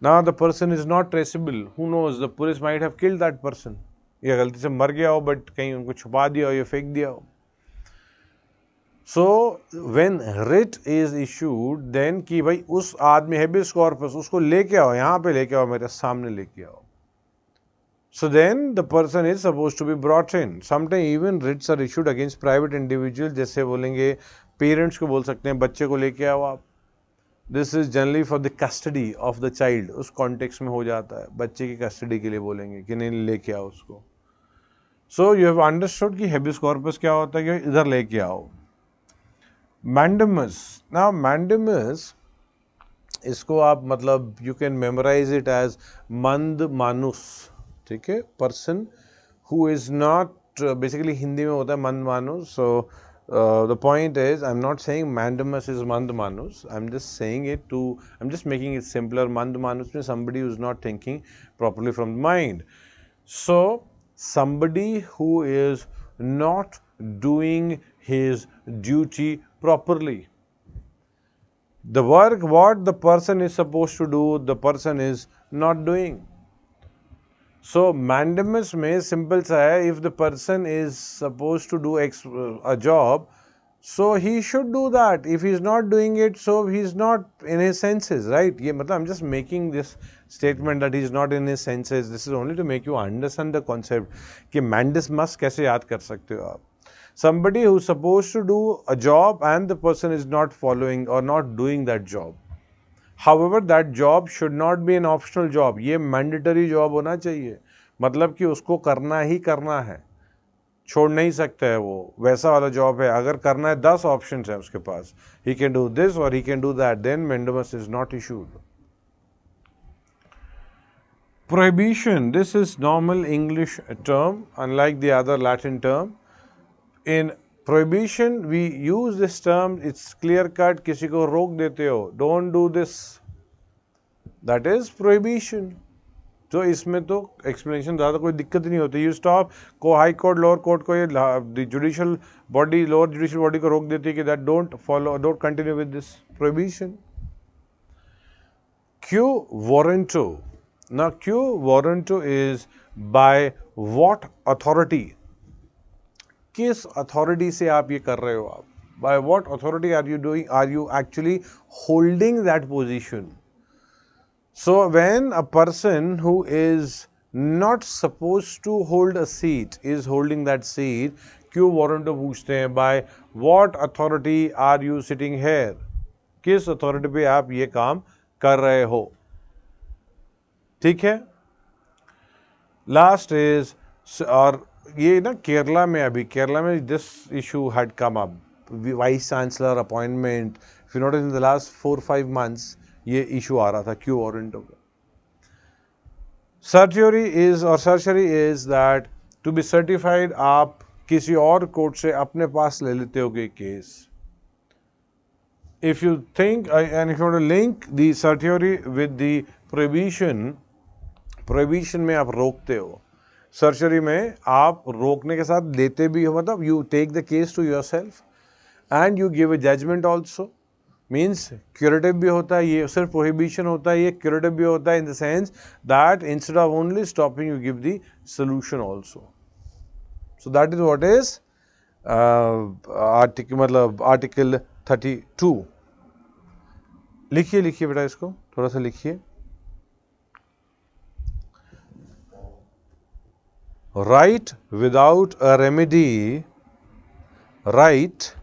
Now the person is not traceable, who knows, the police might have killed that person, या गलती से मर गया हो बट कहीं उनको छुपा दिया हो या फेंक दिया हो. So when writ is issued, then कि भाई उस आदमी हेबियस कॉर्पस उसको लेके आओ, यहाँ पे लेके आओ, मेरे सामने लेके आओ. So then the person is supposed to be brought in. Sometimes even writs are issued against private individual. जैसे बोलेंगे पेरेंट्स को बोल सकते हैं बच्चे को लेके आओ आप. This is generally for the custody of the child. उस कॉन्टेक्स्ट में हो जाता है, बच्चे की कस्टडी के लिए बोलेंगे कि नहीं लेके आओ उसको. So you have understood कि habeas corpus क्या होता है कि इधर लेके आओ. Mandamus. Now mandamus, इसको आप मतलब you can memorize it as मंद मानुस, ठीक है. Person who is not, basically Hindi में होता है मंद मानुस. So the point is, I am not saying mandamus is मंद मानुस, I am just saying it to, I am just making it simpler. मंद मानुस में somebody who is not thinking properly from the mind. So somebody who is not doing his duty properly. The work what the person is supposed to do, the person is not doing. So mandamus में simple सा है, if the person is supposed to do a job, so he should do that. If he is not doing it, so he is not in his senses, right? ये मतलब I'm just making this statement that he is not in his senses. This is only to make you understand the concept कि mandamus कैसे याद कर सकते हो आप. Somebody who is supposed to do a job and the person is not following or not doing that job. However, that job should not be an optional job. ये mandatory job होना चाहिए, मतलब कि उसको करना ही करना है, छोड़ नहीं सकता है वो. वैसा वाला जॉब है, अगर करना है 10 ऑप्शंस हैं उसके पास, he can do this or he can do that, then mandamus is not issued. Prohibition, this is normal English term, unlike the other Latin term. In prohibition we use this term, it's clear cut, किसी को रोक देते हो, don't do this, that is prohibition. तो इसमें तो explanation ज़्यादा कोई दिक्कत नहीं होती. यू स्टॉप को हाई कोर्ट लोअर कोर्ट को ये judicial body lower judicial body को रोक देती है कि that don't follow, don't continue with this prohibition. Quo warranto, Now, quo warranto is by what authority? किस अथॉरिटी से आप ये कर रहे हो आप? By what authority are you doing? Are you actually holding that position? So when a person who is not supposed to hold a seat is holding that seat, क्यों warrant पूछते हैं? By what authority are you sitting here? किस authority पे आप ये काम कर रहे हो? ठीक है. लास्ट इज, और ये ना केरला में, अभी केरला में this issue had come up, vice chancellor appointment, if you notice in the last 4-5 months ये इशू आ रहा था क्यों वारंटो का. सर्टियोरी इज, और certiorari is that to be certified आप किसी और कोर्ट से अपने पास ले लेते हो case. If you think and if you want to link the certiorari with the prohibition, prohibition में आप रोकते हो, सर्जरी में आप रोकने के साथ लेते भी हो, मतलब you take the case to yourself and you give a judgment also. Means curative भी होता है, ये सिर्फ प्रोहिबिशन होता है, ये क्यूरेटिव भी होता है इन the sense that instead of only stopping you give the solution also. So that is what is article, मतलब आर्टिकल 32. लिखिए लिखिए बेटा, इसको थोड़ा सा लिखिए. Right without a remedy, right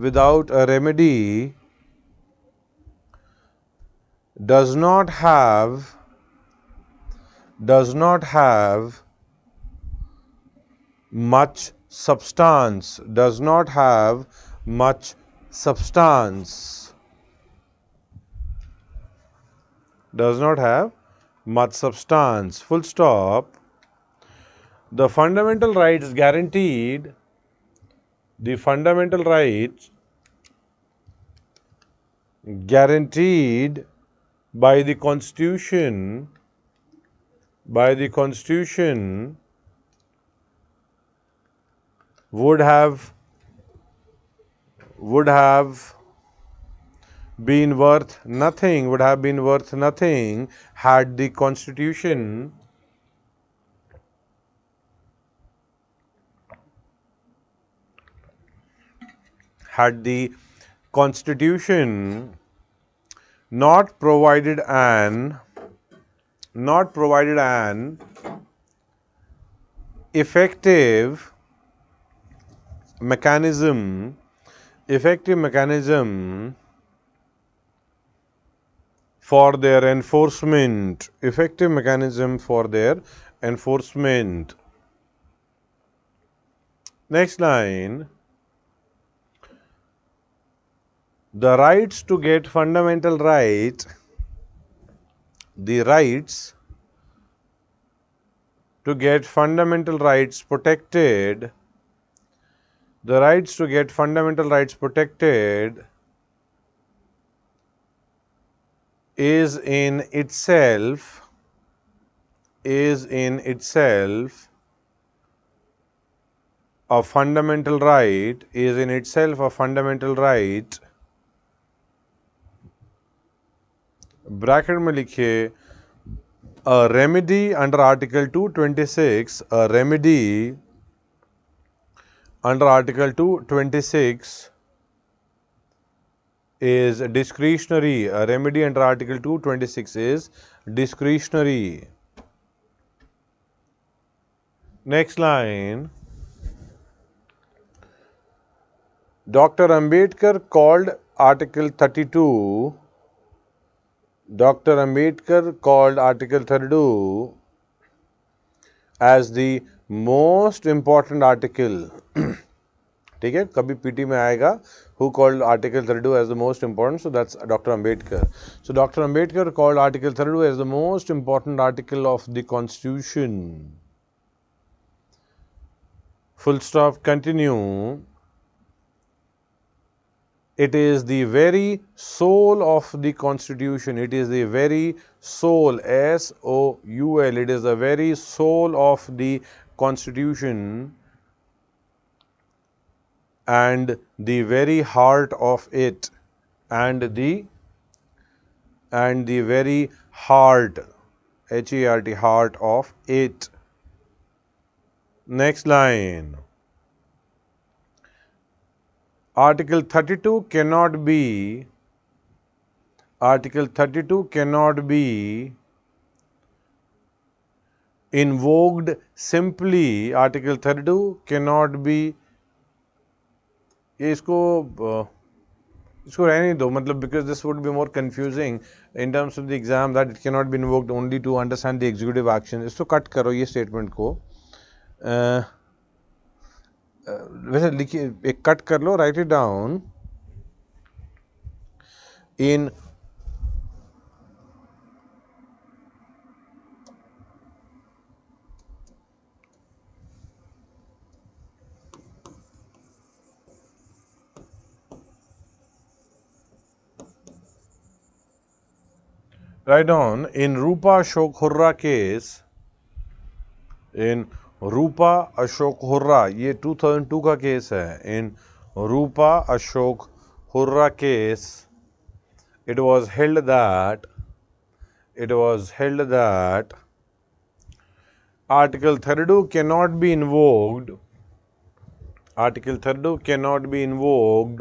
without a remedy does not have much substance, does not have much substance, does not have much substance, full stop. The fundamental rights guaranteed, the fundamental rights guaranteed by the Constitution, would have been worth nothing, had the Constitution not provided an effective mechanism for their enforcement, Next line. The rights to get fundamental right, the rights to get fundamental rights protected, the rights to get fundamental rights protected is in itself a fundamental right, bracket में लिखिए a remedy under Article 226, a remedy under Article 226 is discretionary. A remedy under Article 226 is discretionary. Next line. Dr. Ambedkar called Article 32. Dr. Ambedkar called Article 32 as the most important article. ठीक है, कभी PT में आएगा who called Article 32 as the most important, so that's Dr. Ambedkar. So Dr. Ambedkar called Article 32 as the most important article of the Constitution. Full stop, continue. It is the very soul of the Constitution. It is the very soul, S-O-U-L. It is the very soul of the Constitution and the very heart of it, and the very heart H-E-R-T, heart of it. Next line. Article 32 cannot be invoked simply. Article 32 cannot be, इसको रहने दो, मतलब because this would be more confusing in terms of the exam, that it cannot be invoked only to understand the executive action. इसको cut करो ये statement को, वैसे लिखिए, एक कट कर लो, right it down. In write down, in Rupa Ashok Hurra case, in Rupa Ashok Hurra, ये 2002 का केस है. In Rupa Ashok Hurra case, it was held that Article 32 cannot be invoked. Article 32 cannot be invoked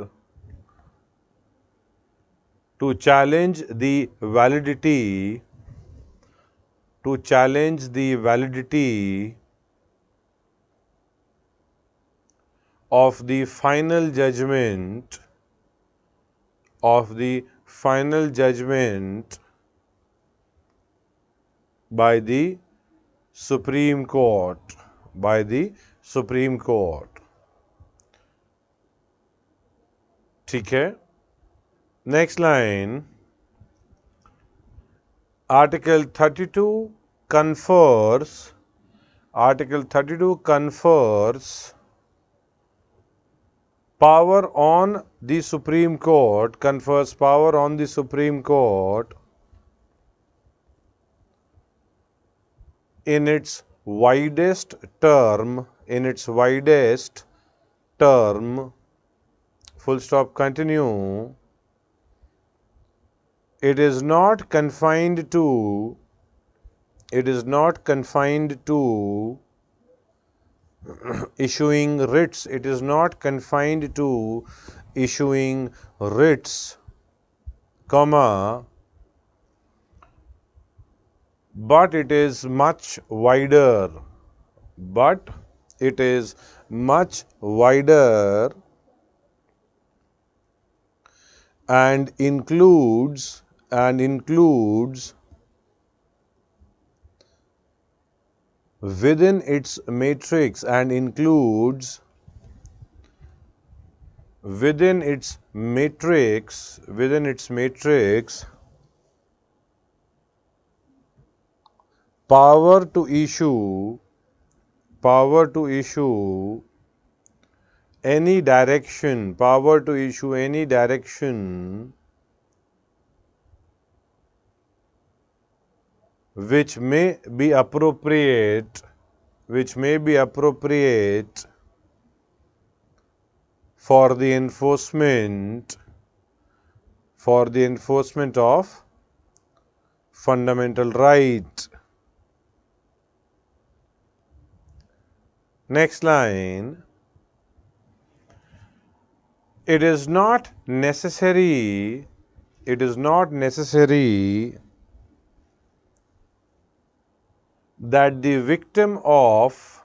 to challenge the validity of the final judgment by the Supreme Court. ठीक है. Next line. Article 32 confers power on the Supreme Court, in its widest term, full stop, continue. It is not confined to issuing writs. Comma, but it is much wider and includes within its matrix power to issue any direction which may be appropriate for the enforcement of fundamental right. Next line. It is not necessary that the victim of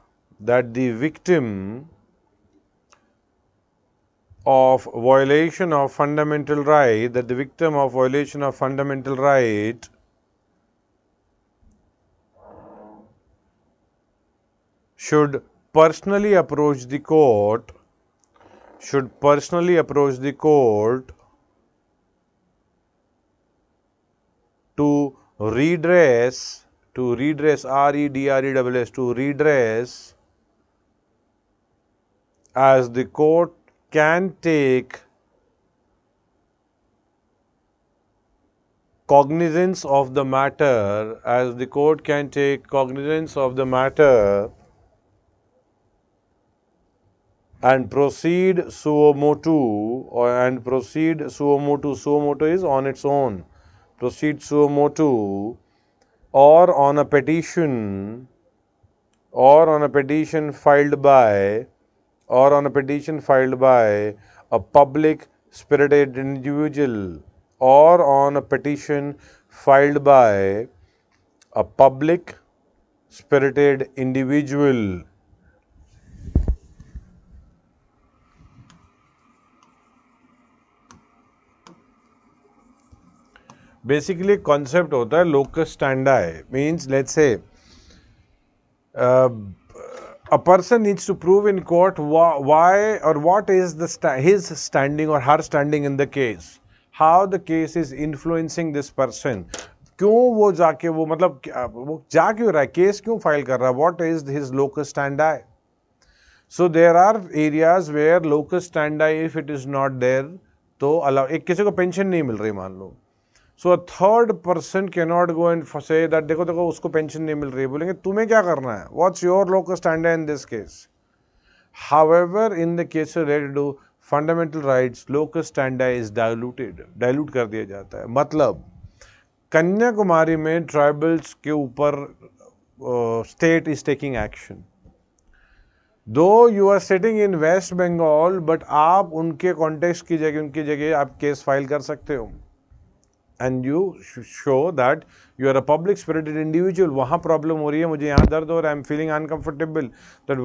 violation of fundamental right should personally approach the court to redress as the court can take cognizance of the matter and proceed suo motu. Suo motu is on its own. Proceed suo motu or on a petition or on a petition filed by a public spirited individual or on a petition filed by a public spirited individual. Basically concept होता है locus standi, means let's say a person needs to prove in court why or what is his standing or her standing in the case, how the case is influencing this person, क्यों वो जाके वो मतलब वो जा क्यों रहा है, केस क्यों फाइल कर रहा है, what is his locus standi. So there are areas where locus standi, if it is not there, तो अलाउ एक किसी को पेंशन नहीं मिल रही मान लो, so a third person can not go and say that देखो देखो उसको पेंशन नहीं मिल रही है, बोलेंगे तुम्हें क्या करना है, what's your locus standard in this case. However in the case related to fundamental rights locus standard is dilute कर दिया जाता है. मतलब कन्याकुमारी में ट्राइबल्स के ऊपर state is taking action, though you are sitting in West Bengal, but आप उनके कॉन्टेक्स्ट की जगह उनकी जगह आप केस फाइल कर सकते हो and you show that you are a public spirited individual. वहाँ प्रॉब्लम हो रही है, मुझे यहाँ दर्द हो रहा है, I am feeling uncomfortable, that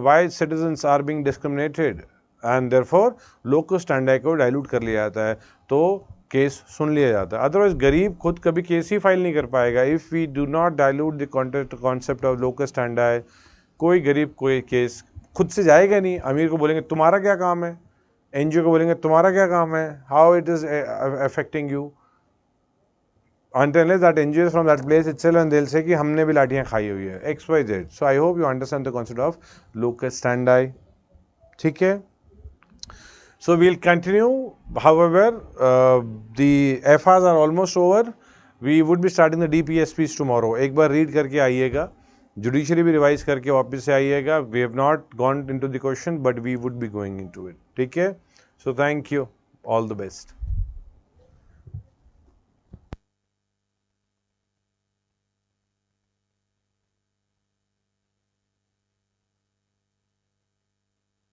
why citizens are being discriminated, and therefore locus standi को डाइल्यूट कर लिया जाता है, तो केस सुन लिया जाता है. अदरवाइज गरीब खुद कभी केस ही फाइल नहीं कर पाएगा. If we do not dilute the concept of locus standard, कोई गरीब कोई केस खुद से जाएगा नहीं. अमीर को बोलेंगे तुम्हारा क्या काम है, एनजीओ को बोलेंगे तुम्हारा क्या काम है, how it is affecting you, unless that NGO is from that place itself and they'll say कि हमने भी लाठियाँ खाई हुई है XYZ. So I hope you understand the concept of locus standi. ठीक है. So we'll continue. However, the FRs are almost over. We would be starting the DPSPs tomorrow. एक बार read करके आइएगा, जुडिशरी भी रिवाइज करके वापस से आइएगा. We have not gone into the question but we would be going into it. ठीक है. So thank you, all the best.